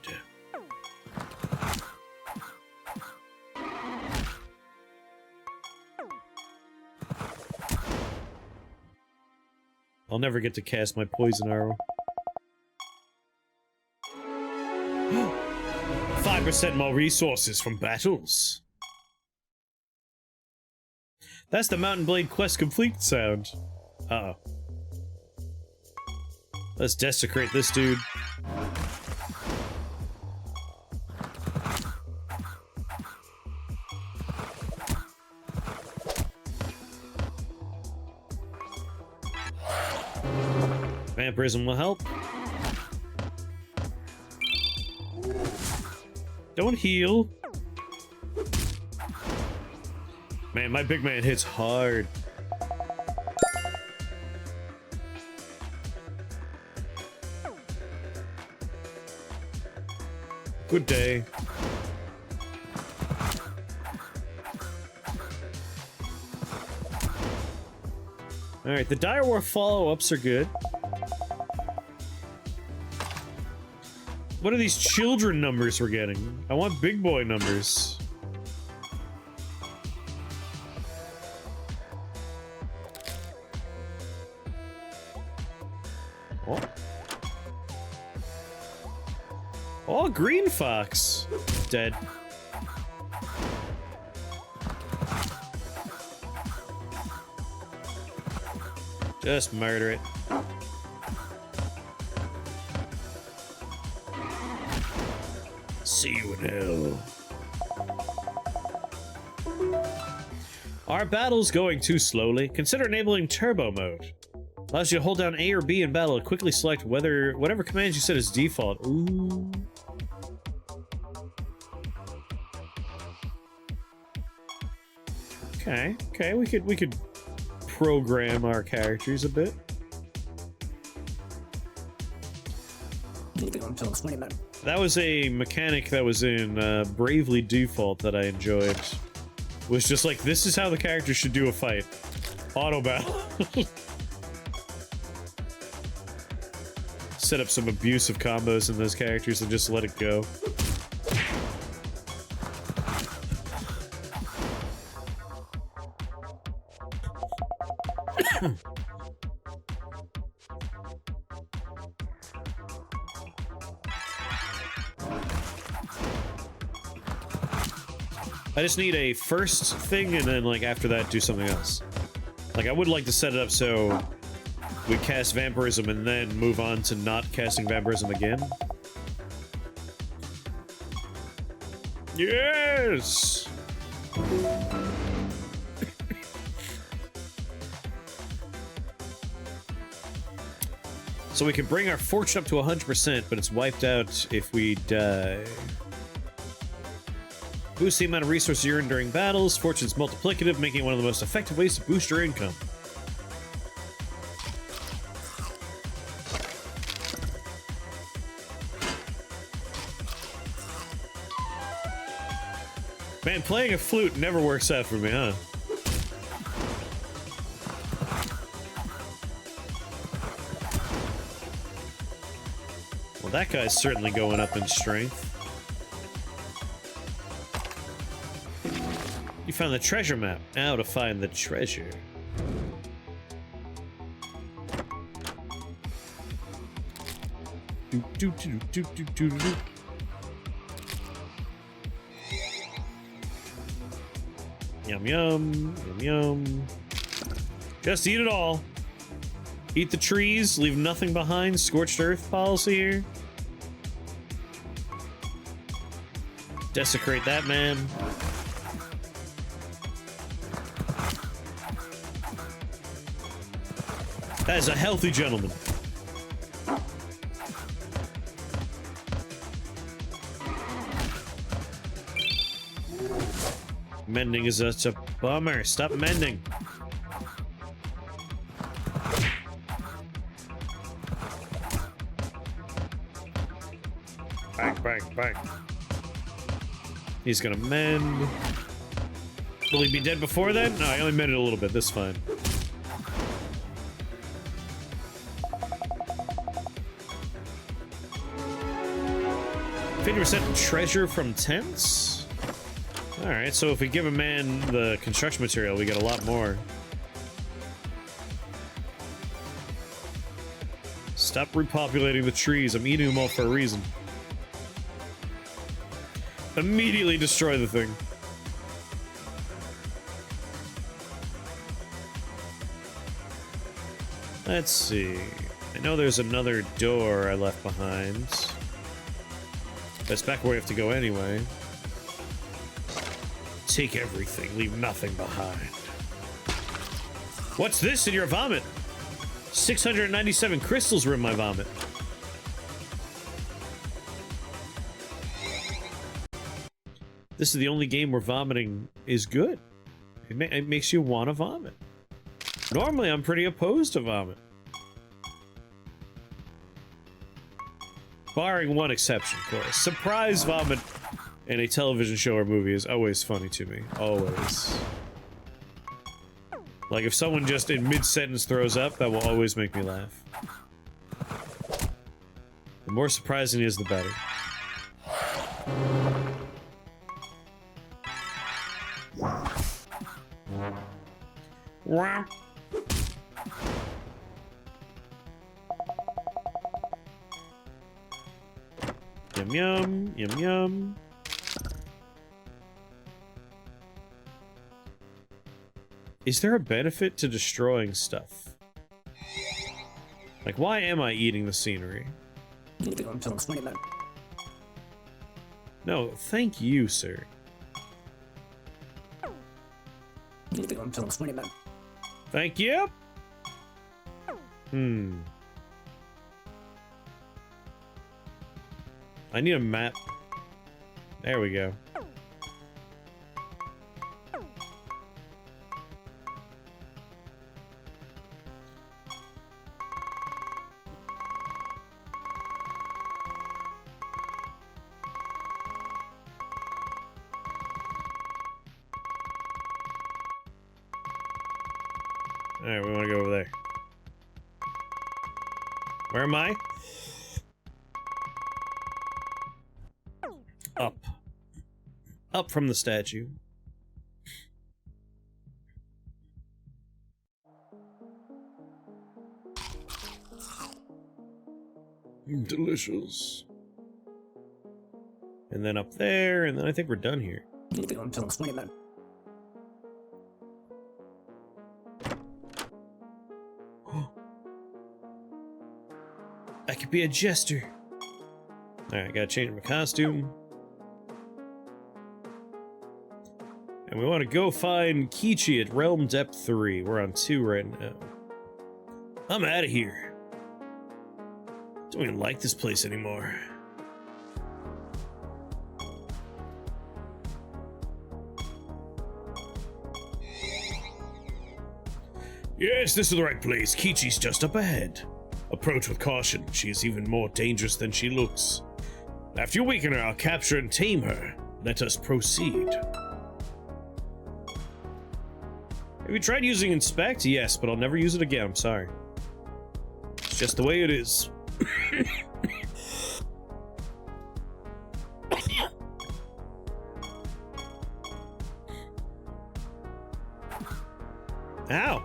I'll never get to cast my poison arrow. Fuck. 10% more resources from battles. That's the Mountain Blade quest complete sound. Uh-oh. Let's desecrate this dude. Vampirism will help. Don't heal. Man, my big man hits hard. Good day. Alright, the Dire War follow-ups are good. What are these children numbers we're getting? I want big boy numbers. Oh. Oh, green fox. Dead. Just murder it. See you in hell. Our battle's going too slowly. Consider enabling turbo mode. Allows you to hold down A or B in battle and quickly select whatever commands you set as default. Ooh. Okay, we could program our characters a bit. That was a mechanic that was in Bravely Default that I enjoyed. Was just like, this is how the character should do a fight. Auto battle. Set up some abusive combos in those characters and just let it go. I just need a first thing and then, like, after that, do something else. Like, I would like to set it up so we cast Vampirism and then move on to not casting Vampirism again. Yes! So we can bring our fortune up to 100%, but it's wiped out if we die. Boost the amount of resources you earn during battles. Fortune's multiplicative, making it one of the most effective ways to boost your income. Man, playing a flute never works out for me, huh? Well, that guy's certainly going up in strength. You found the treasure map. Now to find the treasure. Yum, yum, yum, yum. Just eat it all. Eat the trees, leave nothing behind. Scorched earth policy here. Desecrate that man. That is a healthy gentleman. Mending is such a bummer. Stop mending. Bang, bang, bang. He's gonna mend. Will he be dead before then? No, I only mended a little bit. That's fine. %, treasure from tents? Alright, so if we give a man the construction material, we get a lot more. Stop repopulating the trees. I'm eating them all for a reason. Immediately destroy the thing. Let's see. I know there's another door I left behind. That's back where we have to go anyway. Take everything, leave nothing behind. What's this in your vomit? 697 crystals were in my vomit. This is the only game where vomiting is good. It makes you want to vomit. Normally, I'm pretty opposed to vomit. Barring one exception, of course. Surprise vomit in a television show or movie is always funny to me. Always. Like, if someone just in mid-sentence throws up, that will always make me laugh. The more surprising it is, the better. Yum yum, yum yum. Is there a benefit to destroying stuff? Like, why am I eating the scenery? No, thank you, sir. Thank you. I need a map. There we go. Alright, we want to go over there. Where am I? Up. Up from the statue. Delicious. And then up there, and then I think we're done here. I could be a jester. Alright, gotta change my costume. And we want to go find Kichi at Realm Depth 3. We're on 2 right now. I'm out of here. Don't even like this place anymore. Yes, this is the right place. Kichi's just up ahead. Approach with caution. She is even more dangerous than she looks. After you weaken her, I'll capture and tame her. Let us proceed. Have you tried using Inspect? Yes, but I'll never use it again. I'm sorry. It's just the way it is. Ow!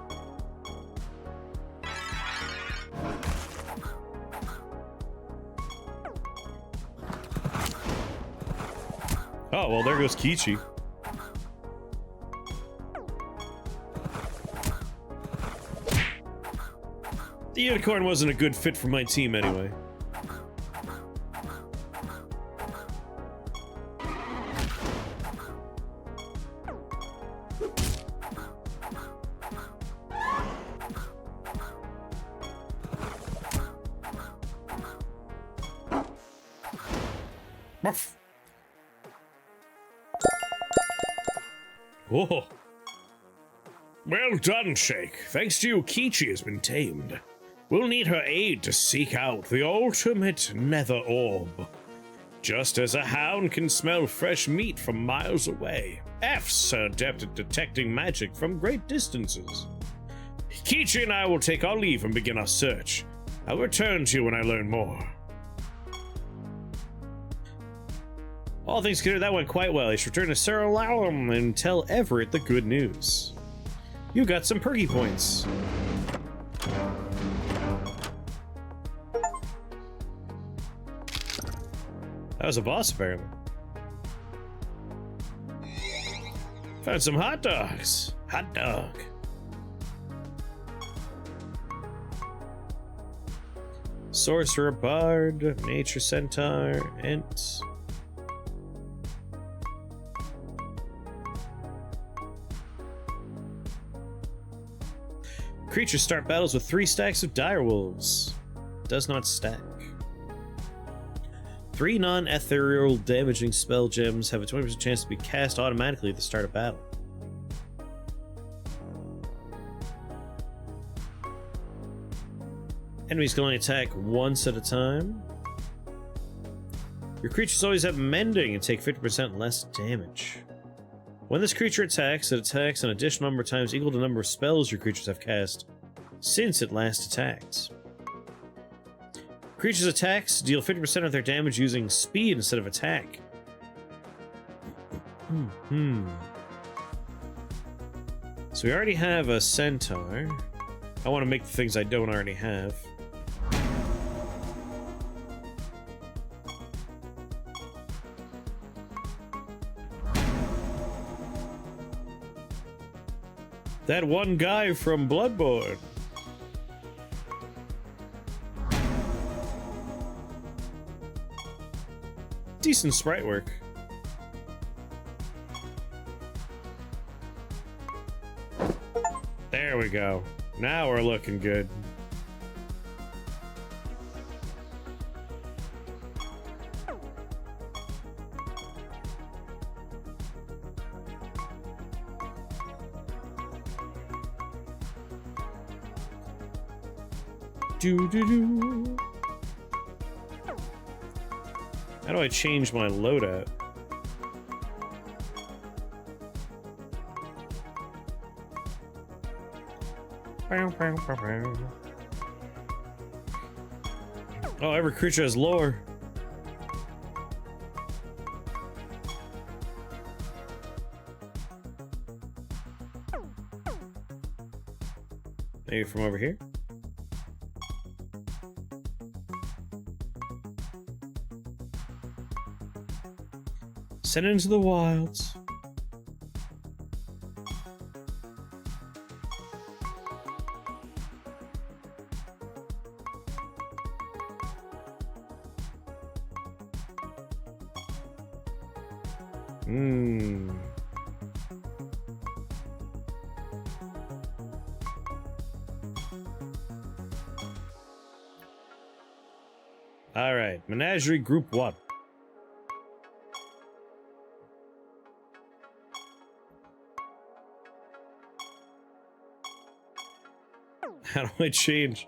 Oh, well, there goes Kichi. The unicorn wasn't a good fit for my team anyway. Ruff. Oh. Well done, Shake. Thanks to you, Kichi has been tamed. We'll need her aid to seek out the ultimate nether orb. Just as a hound can smell fresh meat from miles away, F's are adept at detecting magic from great distances. Kichi and I will take our leave and begin our search. I'll return to you when I learn more. All things considered, that went quite well. I should return to Siralim and tell Everett the good news. You got some perky points. That was a boss, apparently. Found some hot dogs. Hot dog. Sorcerer, Bard, Nature Centaur, Ent. Creatures start battles with 3 stacks of direwolves. Does not stack. 3 non-ethereal damaging spell gems have a 20% chance to be cast automatically at the start of battle. Enemies can only attack once at a time. Your creatures always have mending and take 50% less damage. When this creature attacks, it attacks an additional number of times equal to the number of spells your creatures have cast since it last attacked. Creatures' attacks deal 50% of their damage using speed instead of attack. So we already have a centaur. I want to make the things I don't already have. That one guy from Bloodborne. Decent sprite work. There we go. Now we're looking good. Do-do-do. How do I change my loadout? Oh, every creature has lore. Maybe from over here? Send it into the wilds. All right, Menagerie Group 1. How do I change?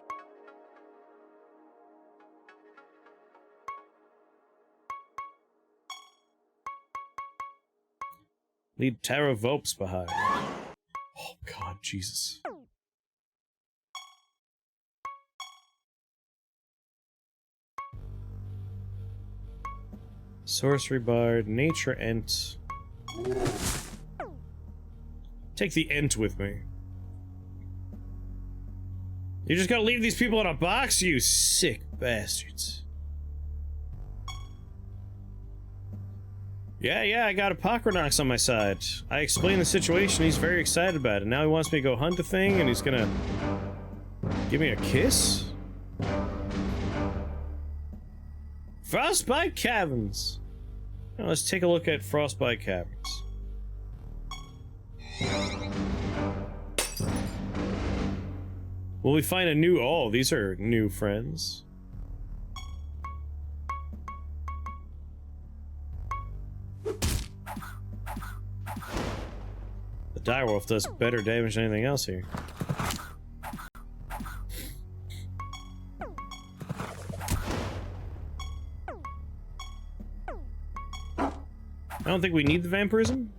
Leave Tara Vopes behind. Oh God, Jesus. Sorcery Bard, Nature Ent. Take the Ent with me. You just gotta leave these people in a box, you sick bastards. Yeah, I got Apocrynox on my side. I explained the situation, he's very excited about it. Now he wants me to go hunt the thing, and he's gonna give me a kiss? Frostbite Caverns! Now let's take a look at Frostbite Caverns. Will we find a new... Oh, these are new friends. The direwolf does better damage than anything else here. I don't think we need the vampirism.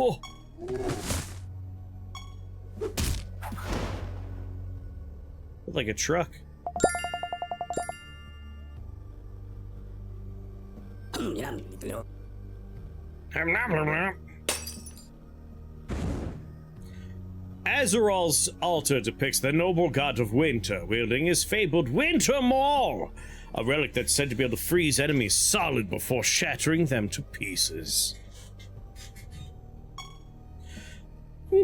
Oh. Looked like a truck. Azaral's altar depicts the noble god of winter wielding his fabled Winter Maul, A relic that's said to be able to freeze enemies solid before shattering them to pieces.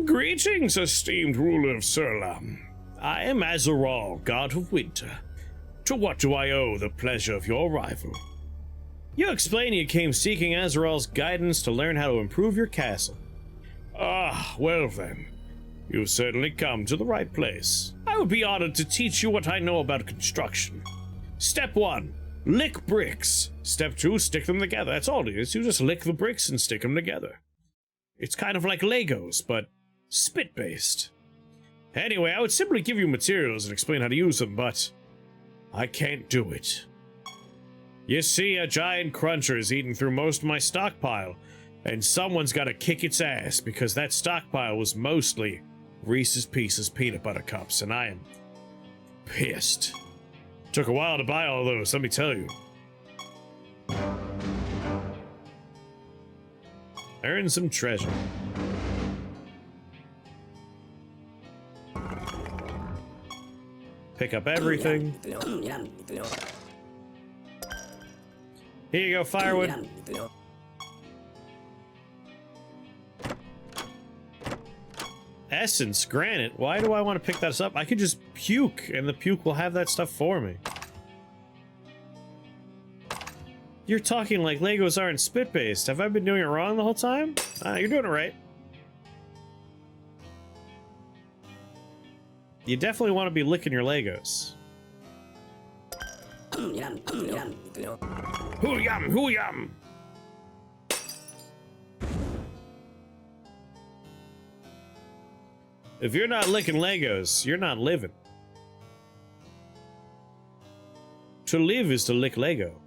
Greetings, esteemed ruler of Siralim. I am Azaral, god of winter. To what do I owe the pleasure of your arrival? You explained you came seeking Azaral's guidance to learn how to improve your castle. Ah, well then. You've certainly come to the right place. I would be honored to teach you what I know about construction. Step 1, lick bricks. Step 2, stick them together. That's all it is. You just lick the bricks and stick them together. It's kind of like Legos, but spit-based. Anyway, I would simply give you materials and explain how to use them, but I can't do it. You see, a giant cruncher is eating through most of my stockpile, and someone's got to kick its ass because that stockpile was mostly Reese's Pieces peanut butter cups, and I am pissed. Took a while to buy all those, let me tell you. Earn some treasure. Pick up everything. Here you go, firewood. Essence, granite. Why do I want to pick that up? I could just puke, and the puke will have that stuff for me. You're talking like Legos aren't spit-based. Have I been doing it wrong the whole time? You're doing it right. You definitely want to be licking your Legos. Hoo yum, hoo yum. If you're not licking Legos, you're not living. To live is to lick Lego.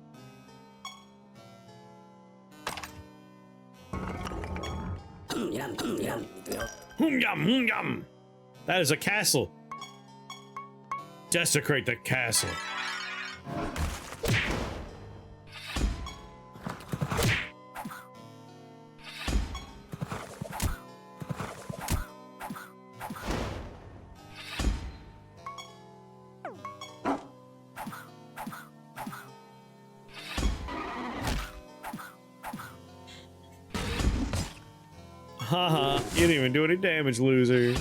Hoo yum, hoo yum. That is a castle. Desecrate the castle. Haha, you didn't even do any damage, loser.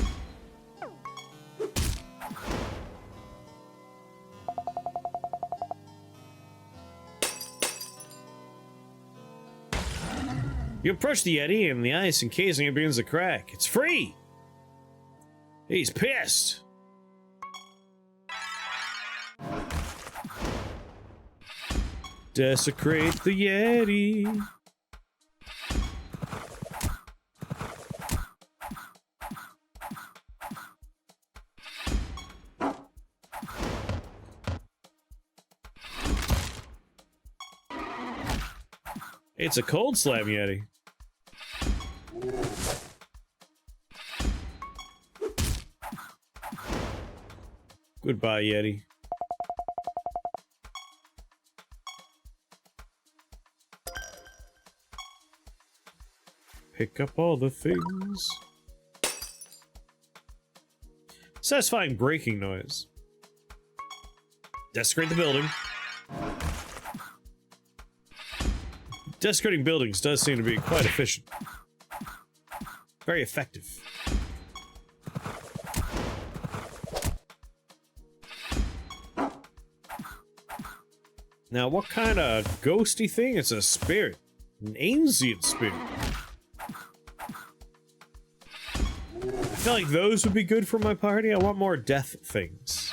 You approach the Yeti and the ice encasing it begins to crack. It's free! He's pissed! Desecrate the Yeti. It's a cold slam Yeti. Goodbye, Yeti. Pick up all the things. Satisfying breaking noise. Desecrate the building. Desecrating buildings does seem to be quite efficient. Very effective. Now, what kind of ghosty thing? It's a spirit. An ancient spirit. I feel like those would be good for my party. I want more death things.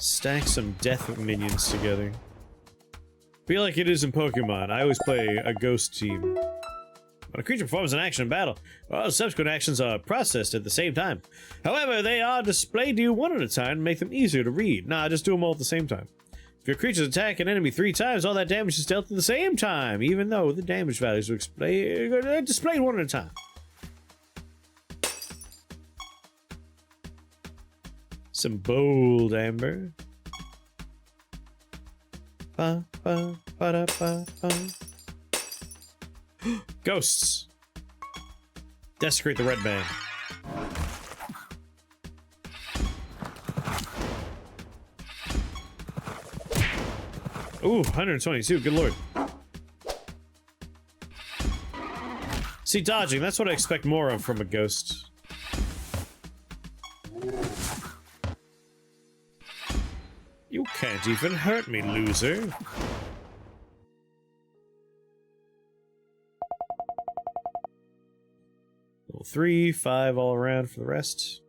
Stack some death minions together. Feel like it is in Pokemon. I always play a ghost team. When a creature performs an action in battle, all subsequent actions are processed at the same time. However, they are displayed to you one at a time to make them easier to read. Nah, just do them all at the same time. If your creatures attack an enemy 3 times, all that damage is dealt at the same time, even though the damage values are displayed one at a time. Some bold amber. Ba, ba, ba, da, ba, ba. Ghosts. Desecrate the red man. Ooh, 122, good lord. See, dodging, that's what I expect more of from a ghost. You can't even hurt me, loser. Level 3, 5 all around for the rest.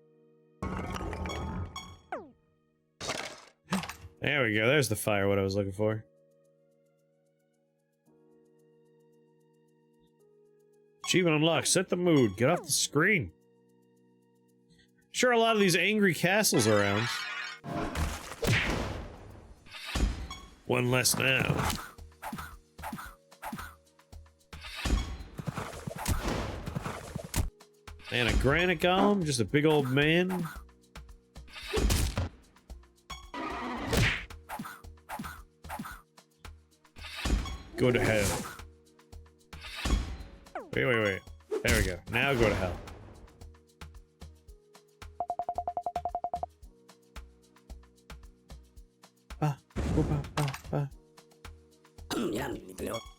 There we go, there's the fire, what I was looking for. Achievement unlocked, set the mood, get off the screen. Sure, a lot of these angry castles around. One less now. And a granite golem, just a big old man. Go to hell. Wait. There we go. Now go to hell.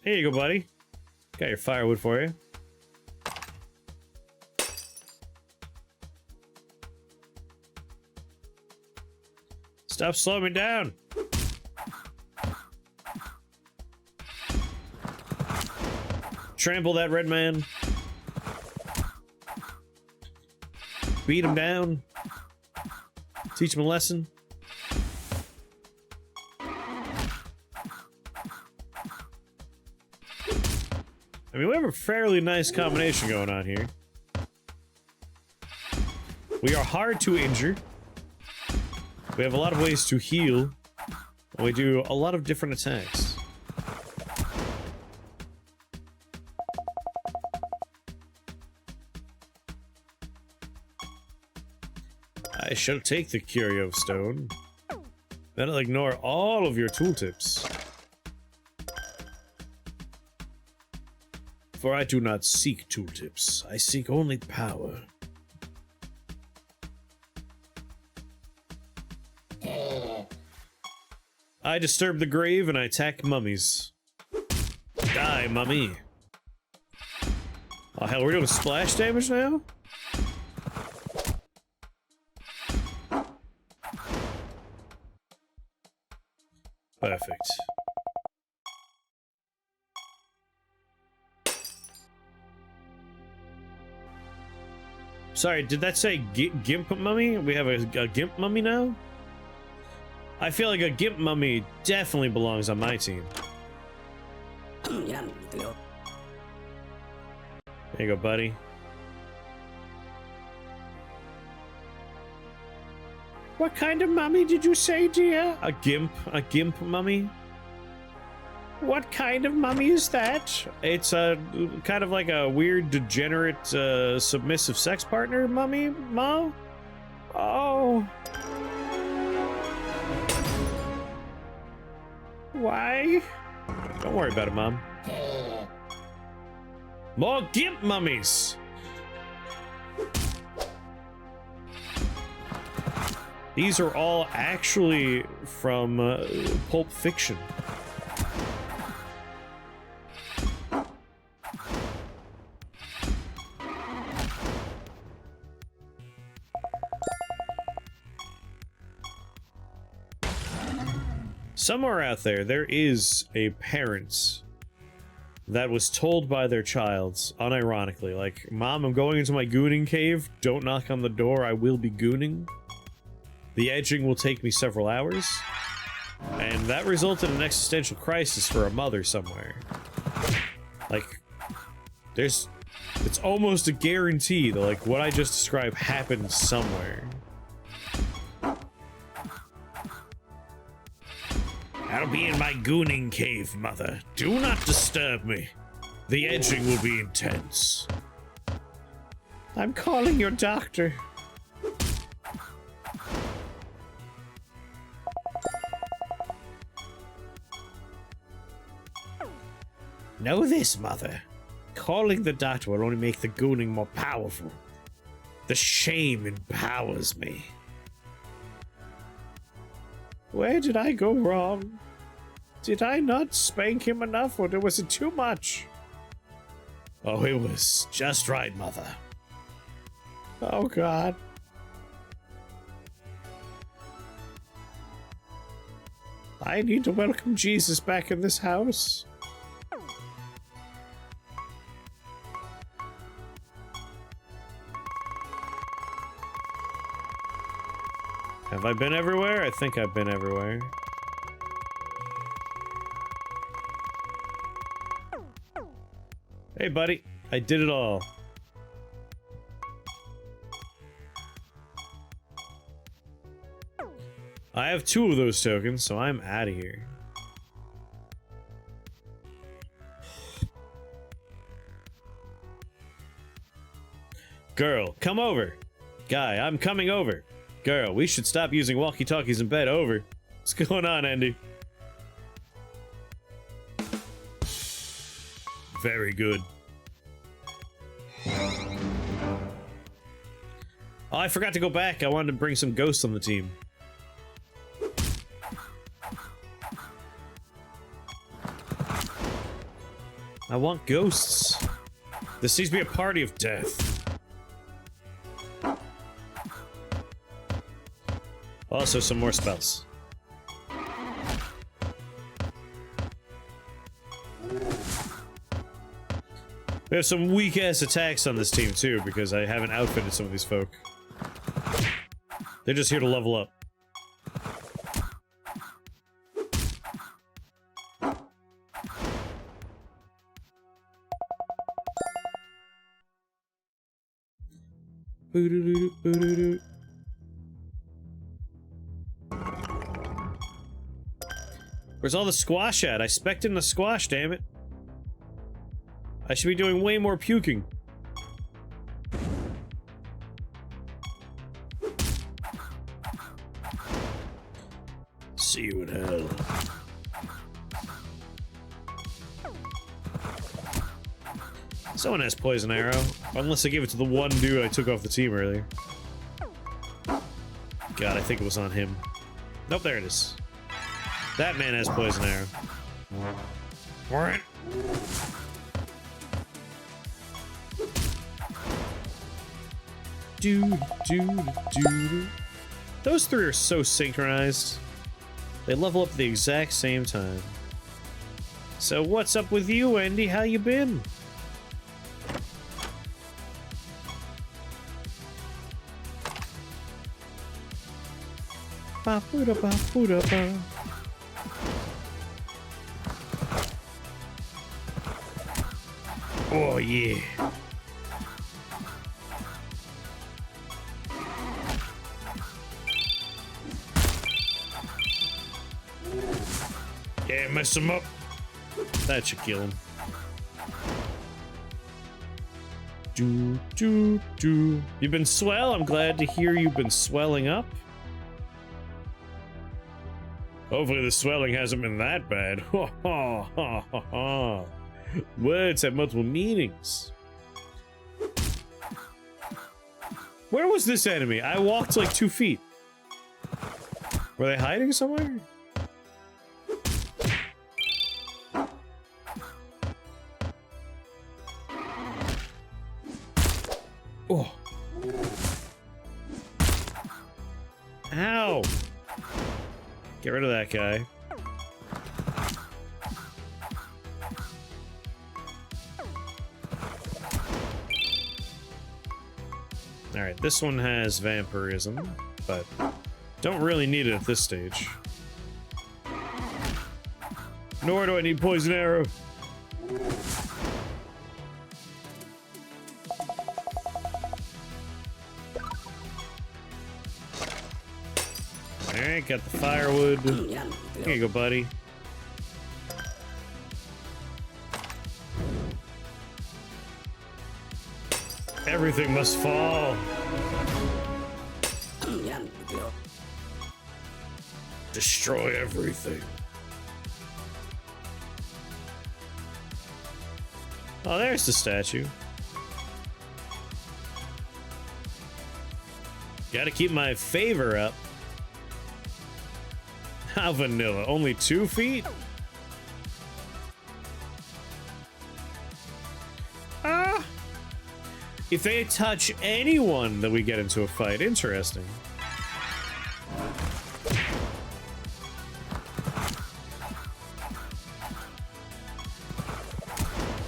Here you go, buddy. Got your firewood for you. Stop slowing me down. Trample that red man. Beat him down. Teach him a lesson. I mean, we have a fairly nice combination going on here. We are hard to injure. We have a lot of ways to heal. And we do a lot of different attacks. I shall take the curio stone. Then I'll ignore all of your tooltips. For I do not seek tooltips. I seek only power. I disturb the grave and I attack mummies. Die, mummy. Oh hell, we're doing splash damage now? Perfect. Sorry, did that say gimp mummy? We have a gimp mummy now? I feel like a gimp mummy definitely belongs on my team. There you go, buddy. What kind of mummy did you say, dear? A gimp mummy. What kind of mummy is that? It's a kind of like a weird, degenerate, submissive sex partner mummy, Ma? Oh. Why? Don't worry about it, Mom. More gimp mummies! These are all actually from Pulp Fiction. Somewhere out there, there is a parent that was told by their child, unironically, like, Mom, I'm going into my gooning cave, don't knock on the door, I will be gooning. The edging will take me several hours. And that resulted in an existential crisis for a mother somewhere. Like, it's almost a guarantee that, like, what I just described happened somewhere. I'll be in my gooning cave, Mother. Do not disturb me. The edging will be intense. I'm calling your doctor. Know this, Mother. Calling the doctor will only make the gooning more powerful. The shame empowers me. Where did I go wrong? Did I not spank him enough, or was it too much? Oh, it was just right, Mother. Oh, God. I need to welcome Jesus back in this house. Have I been everywhere? I think I've been everywhere. Hey, buddy. I did it all. I have 2 of those tokens, so I'm out of here. Girl, come over. Guy, I'm coming over. Girl, we should stop using walkie-talkies in bed. Over. What's going on, Andy? Very good. Oh, I forgot to go back. I wanted to bring some ghosts on the team. I want ghosts. This seems to be a party of death. Also, some more spells. We have some weak-ass attacks on this team, too, because I haven't outfitted some of these folk. They're just here to level up. Where's all the squash at? I spec'd in the squash, damn it. I should be doing way more puking. See you in hell. Someone has poison arrow. Unless I gave it to the one dude I took off the team earlier. God, I think it was on him. Nope, there it is. That man has poison arrow. Those 3 are so synchronized. They level up at the exact same time. So what's up with you, Andy? How you been? Oh yeah. Yeah, mess him up. That should kill him. You've been swell? I'm glad to hear you've been swelling up. Hopefully the swelling hasn't been that bad. Words have multiple meanings. Where was this enemy? I walked like 2 feet. Were they hiding somewhere? Oh. Ow. Get rid of that guy. Alright, this one has vampirism, but don't really need it at this stage. Nor do I need poison arrow. Alright, got the firewood. Here you go, buddy. Everything must fall. Destroy everything. Oh, there's the statue. Gotta keep my favor up. How vanilla? Only 2 feet? Ah! If they touch anyone that we get into a fight, interesting.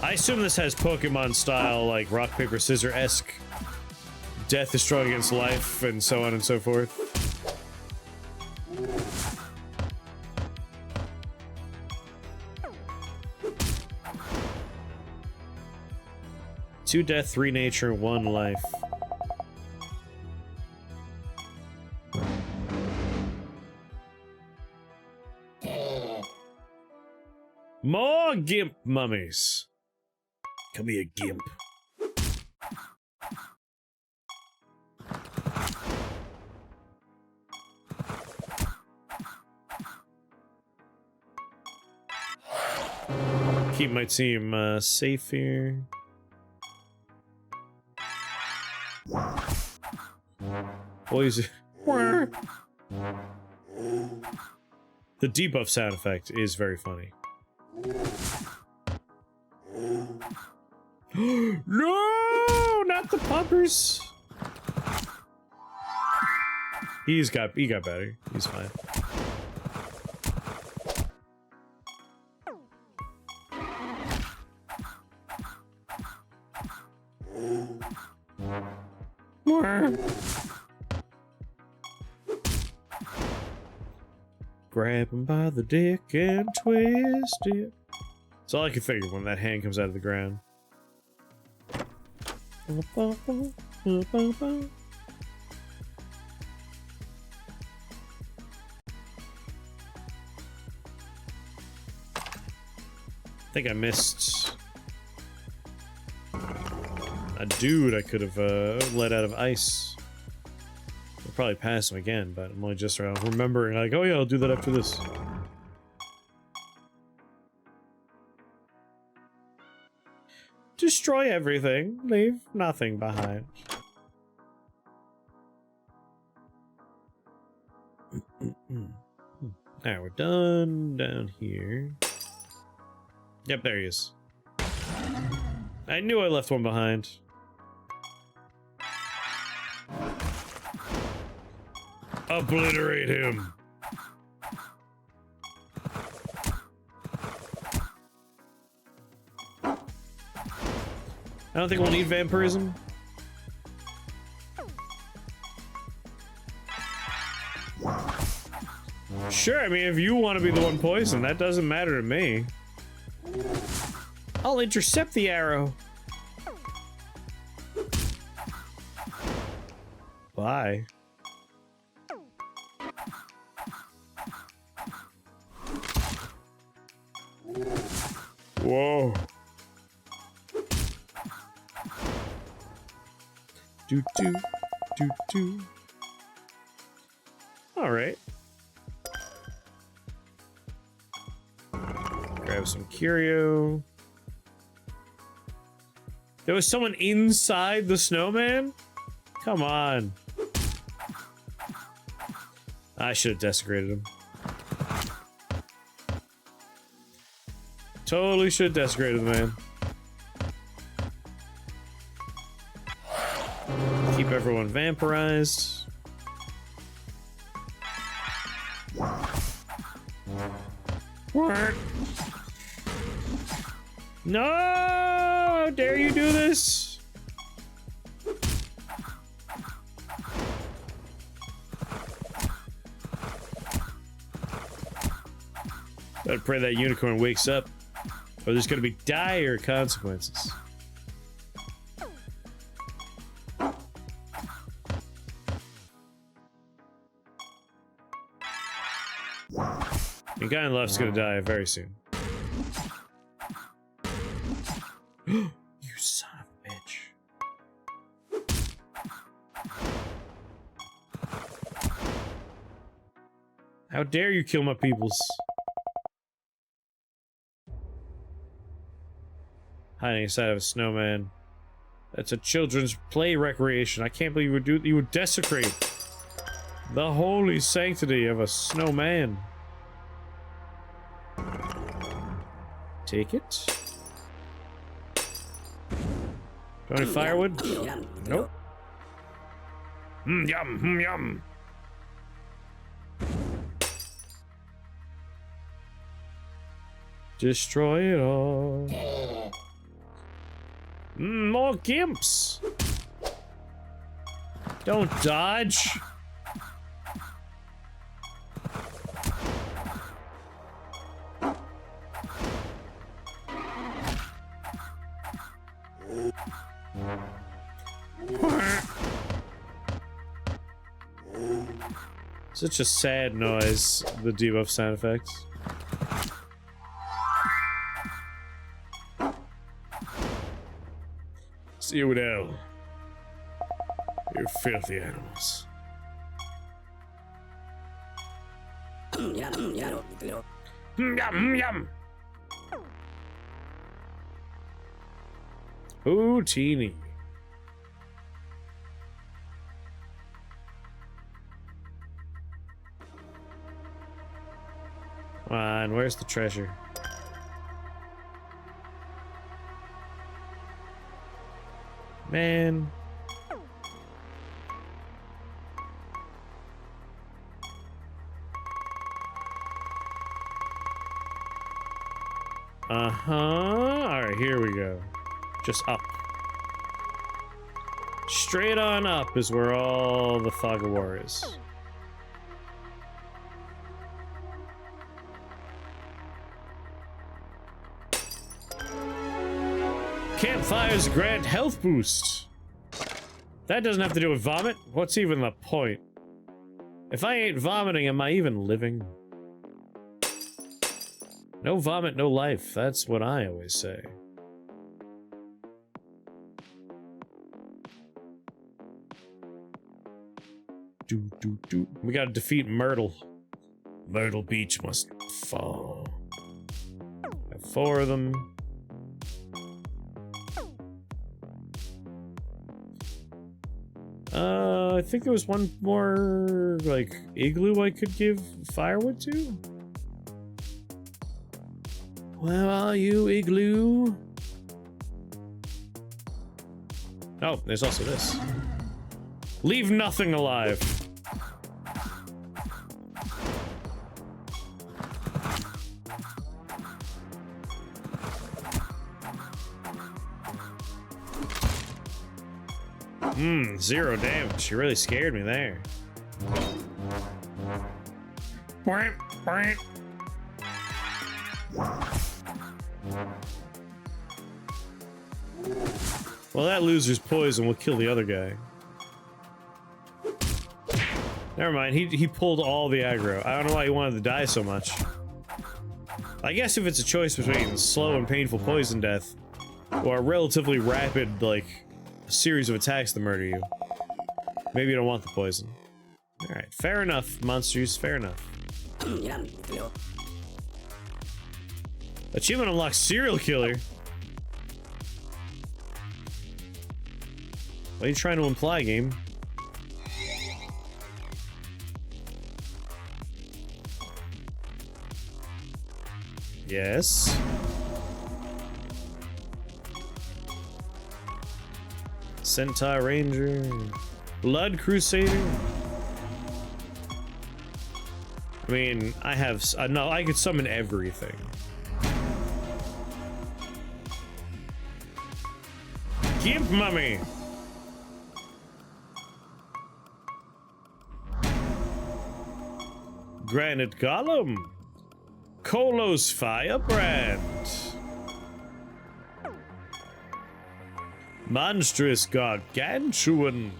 I assume this has Pokemon style, like rock, paper, scissors-esque. Death is strong against life, and so on and so forth. Two death, 3 nature, 1 life. More gimp mummies. Come here, gimp. Keep my team safe here. Boys. The debuff sound effect is very funny. No, not the puppers. He got better. He's fine. Grab him by the dick and twist it. That's all I could figure when that hand comes out of the ground. I think I missed a dude I could have let out of ice. I'll probably pass him again, but I'm only just remembering, like, oh yeah, I'll do that after this. Destroy everything, leave nothing behind. Alright, we're done down here. Yep, there he is. I knew I left one behind. Obliterate him. I don't think we'll need vampirism. Sure, I mean, if you want to be the one poisoned, that doesn't matter to me. I'll intercept the arrow. Bye. Whoa. Do do do do. All right. Grab some curio. There was someone inside the snowman? Come on. I should have desecrated him. Totally should have desecrated the man. Keep everyone vampirized. What? No! How dare you do this? Better pray that unicorn wakes up, or there's gonna be dire consequences. The guy on the left's gonna die very soon. You son of a bitch. How dare you kill my peoples? Hiding inside of a snowman. That's a children's play recreation. I can't believe you would desecrate the holy sanctity of a snowman. Take it. Do any firewood? Nope. Yum, yum. Destroy it all. More gimps. Don't dodge. Such a sad noise, the debuff sound effects. See you now. You filthy animals. Yum, yum. Ooh, teeny. Come on, where's the treasure? Man. Alright, here we go. Just up. Straight on up is where all the fog of war is. Campfires grant health boost. That doesn't have to do with vomit. What's even the point? If I ain't vomiting, am I even living? No vomit, no life. That's what I always say. We gotta defeat Myrtle. Myrtle Beach must fall. Have 4 of them. I think there was one more, like, igloo I could give firewood to. Where are you, igloo? Oh, there's also this. Leave nothing alive. Zero damage. She really scared me there. Well, that loser's poison will kill the other guy. Never mind, he pulled all the aggro. I don't know why he wanted to die so much. I guess if it's a choice between slow and painful poison death or a relatively rapid, like, series of attacks to murder you, maybe you don't want the poison. Alright, fair enough, monsters, fair enough. Achievement unlocked serial killer. What are you trying to imply, game? Yes. Centaur Ranger. Blood Crusader. I mean, I have... no, I could summon everything. Gimp Mummy! Granite Golem. Kolos Firebrand. Monstrous Gargantuan.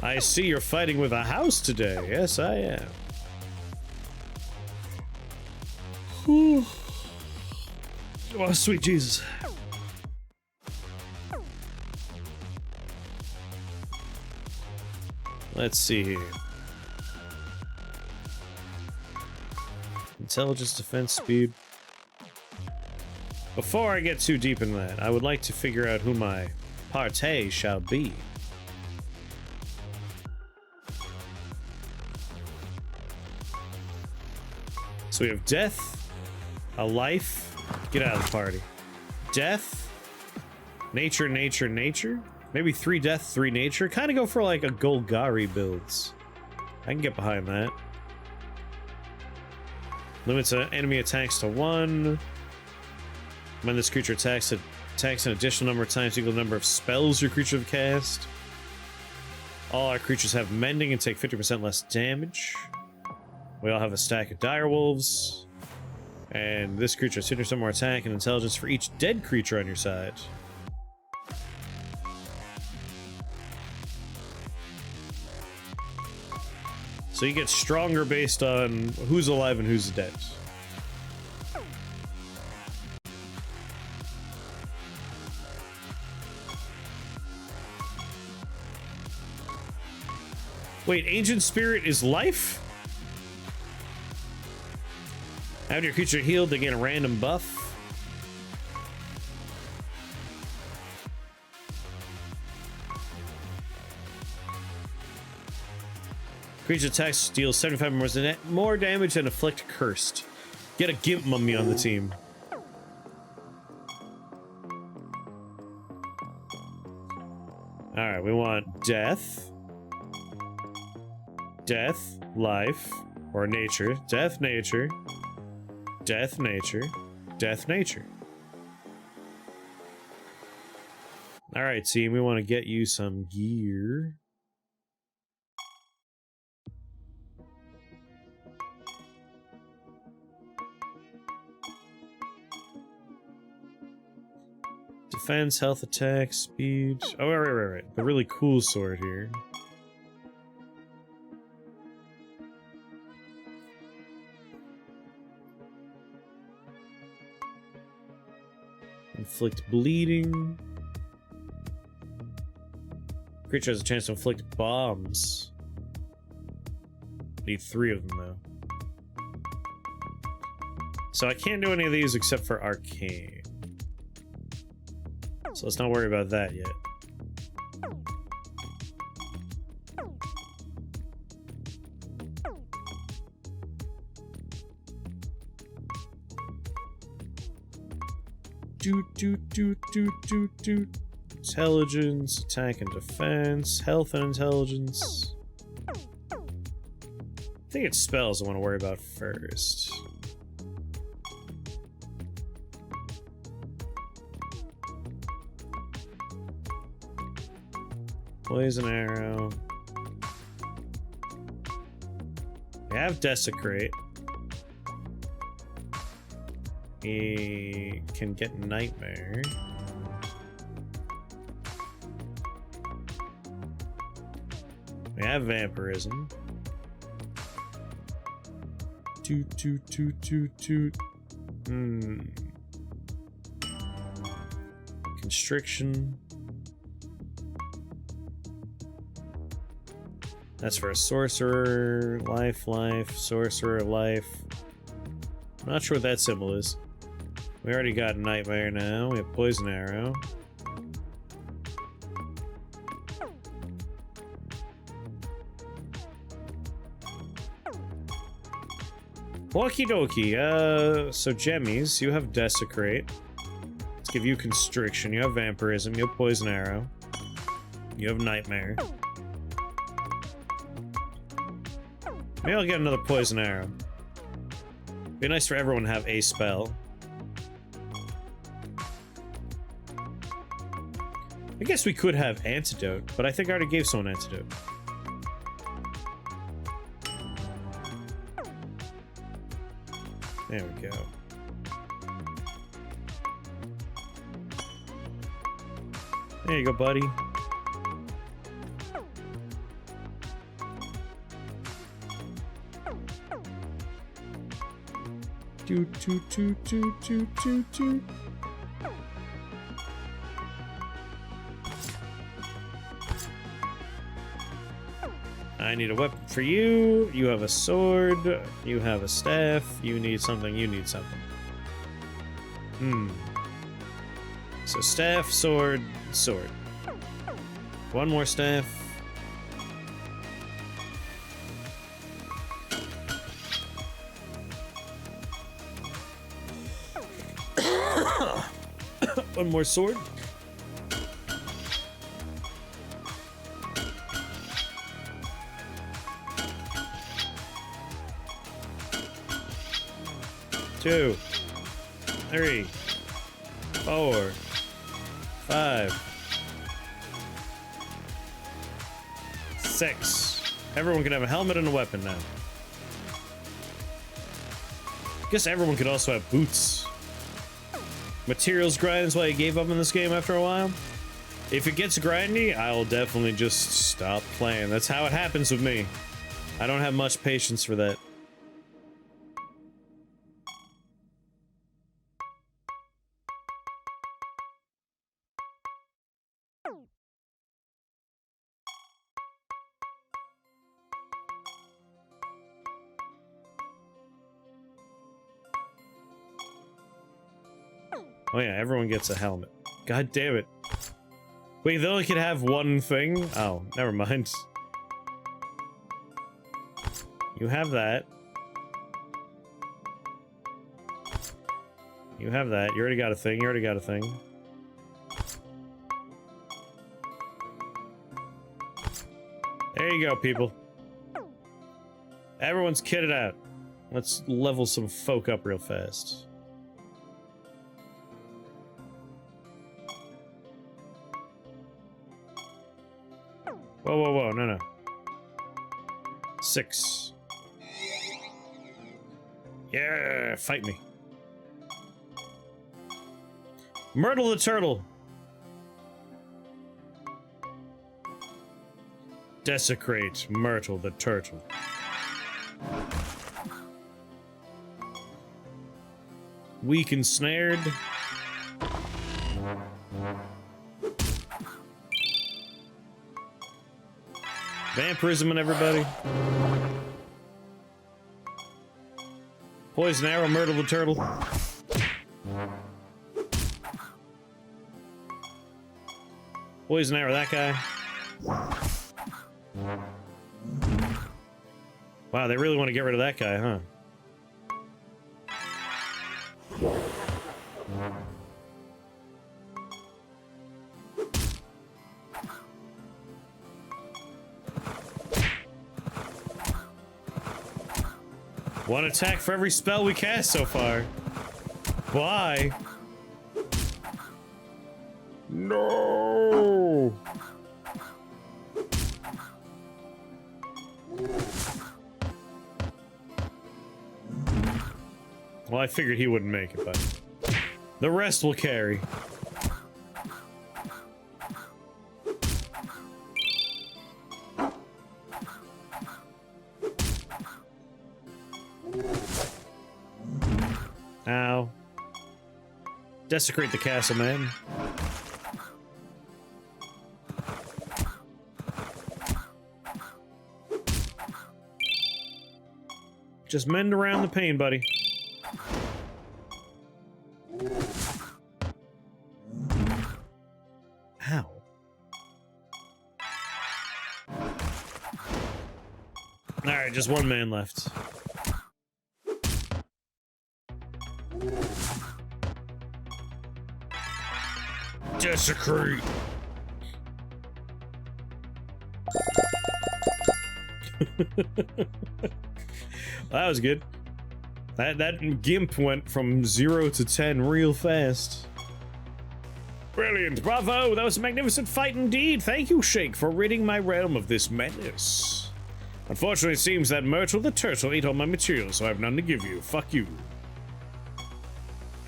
I see you're fighting with a house today. Yes, I am. Whew. Oh, sweet Jesus. Let's see here. Intelligence, defense, speed. Before I get too deep in that, I would like to figure out who my party shall be. So we have death, a life, get out of the party. Death, nature, nature, nature. Maybe 3 death, 3 nature. Kind of go for like a Golgari builds. I can get behind that. Limits enemy attacks to 1. When this creature attacks an additional number of times equal number of spells your creature have cast. All our creatures have mending and take 50% less damage. We all have a stack of direwolves. And this creature has 50% more attack and intelligence for each dead creature on your side. So you get stronger based on who's alive and who's dead. Wait, Ancient Spirit is life? After your creature healed, they gain a random buff. Creature attacks deals 75 more damage and afflict cursed. Get a Gimp Mummy on the team. Alright, we want death. Death, life, or nature. Death, nature. Death, nature. Death, nature. Alright, team, we want to get you some gear. Defense, health, attack, speed. Oh, right. The really cool sword here. Inflict bleeding. Creature has a chance to inflict bombs. Need 3 of them, though. So I can't do any of these except for arcane. So let's not worry about that yet. Do. Intelligence, attack and defense, health and intelligence. I think it's spells I want to worry about first. Poison arrow. We have desecrate. He can get nightmare. We have vampirism. Toot. Constriction. That's for a sorcerer. Life, sorcerer, life. I'm not sure what that symbol is. We already got nightmare now. We have poison arrow. Okie dokie. So Gemmies, you have desecrate. Let's give you constriction. You have vampirism. You have poison arrow. You have nightmare. Maybe I'll get another poison arrow. Be nice for everyone to have a spell. I guess we could have antidote, but I think I already gave someone antidote. There we go. There you go, buddy. Toot. I need a weapon for you. You have a sword. You have a staff. You need something. You need something. So staff, sword, sword. One more staff. One more sword. Two, 3, 4, 5, 6. Everyone can have a helmet and a weapon now. Guess everyone could also have boots. Materials grind is why I gave up in this game after a while. If it gets grindy, I'll definitely just stop playing. That's how it happens with me. I don't have much patience for that. Oh yeah, everyone gets a helmet. God damn it. Wait, they only can have one thing? Oh, never mind. You have that. You have that. You already got a thing. You already got a thing. There you go, people. Everyone's kitted out. Let's level some folk up real fast. Whoa, whoa, whoa, no, no. 6. Yeah, fight me. Myrtle the turtle. Desecrate Myrtle the turtle. Weak and snared. Vampirism and everybody. Poison arrow, Myrtle the turtle. Poison arrow, that guy. Wow, they really want to get rid of that guy, huh? One attack for every spell we cast so far. Why? No! Well, I figured he wouldn't make it, but the rest will carry. Ow. Desecrate the castle, man. Just mend around the pain, buddy. Ow. Alright, just one man left. Desecrate. That was good. That gimp went from 0 to 10 real fast. Brilliant, bravo! That was a magnificent fight indeed. Thank you, Shake, for ridding my realm of this menace. Unfortunately, it seems that Myrtle the turtle ate all my materials, so I have none to give you. Fuck you.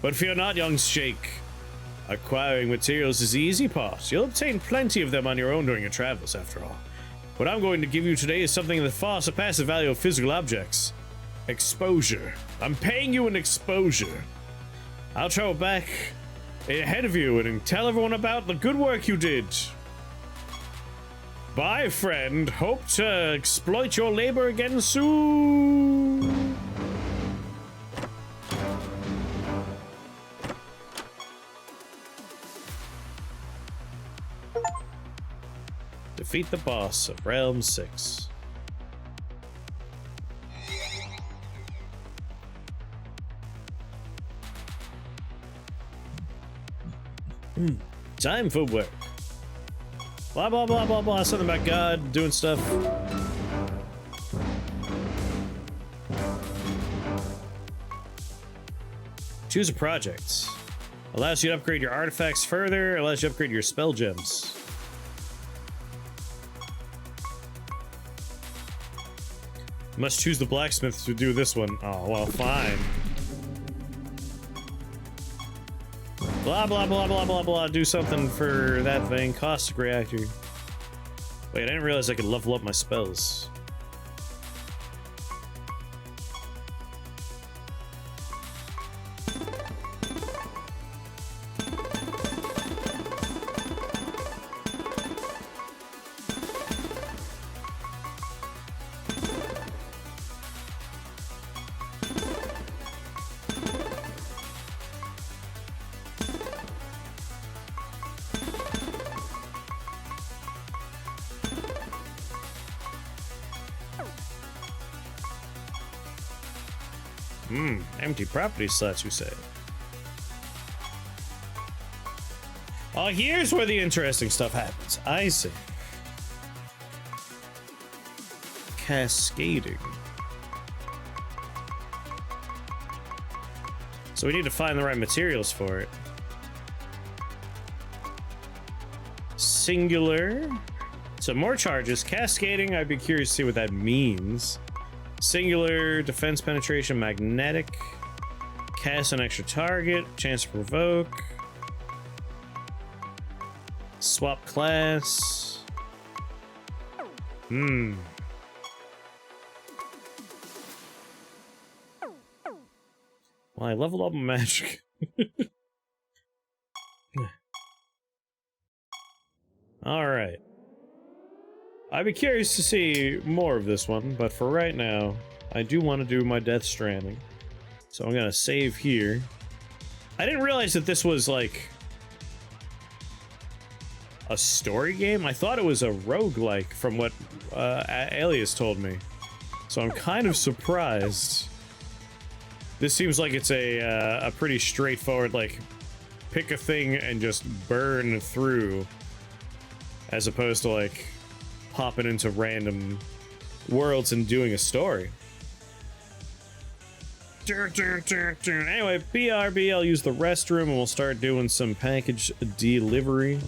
But fear not, young Shake. Acquiring materials is the easy part. You'll obtain plenty of them on your own during your travels, after all. What I'm going to give you today is something that far surpasses the value of physical objects. Exposure. I'm paying you an exposure. I'll travel back ahead of you and tell everyone about the good work you did. Bye, friend. Hope to exploit your labor again soon. Defeat the boss of Realm 6. Time for work. Blah, blah, blah, blah, blah. Something about God doing stuff. Choose a project. Allows you to upgrade your artifacts further. Allows you to upgrade your spell gems. Must choose the blacksmith to do this one. Oh, well, fine. Blah, blah, blah, blah, blah, blah. Do something for that thing. Caustic reactor. Wait, I didn't realize I could level up my spells. Empty property slots, you say? Oh, here's where the interesting stuff happens. I see. Cascading. So we need to find the right materials for it. Singular. So more charges. Cascading, I'd be curious to see what that means. Singular, defense penetration, magnetic, cast an extra target, chance to provoke, swap class. Well, I leveled up my magic. All right. I'd be curious to see more of this one, but for right now, I do want to do my Death Stranding. So I'm gonna save here. I didn't realize that this was, like, a story game. I thought it was a roguelike from what Alias told me. So I'm kind of surprised. This seems like it's a pretty straightforward, like, pick a thing and just burn through, as opposed to, like, popping into random worlds and doing a story. Anyway, BRB, I'll use the restroom and we'll start doing some package delivery.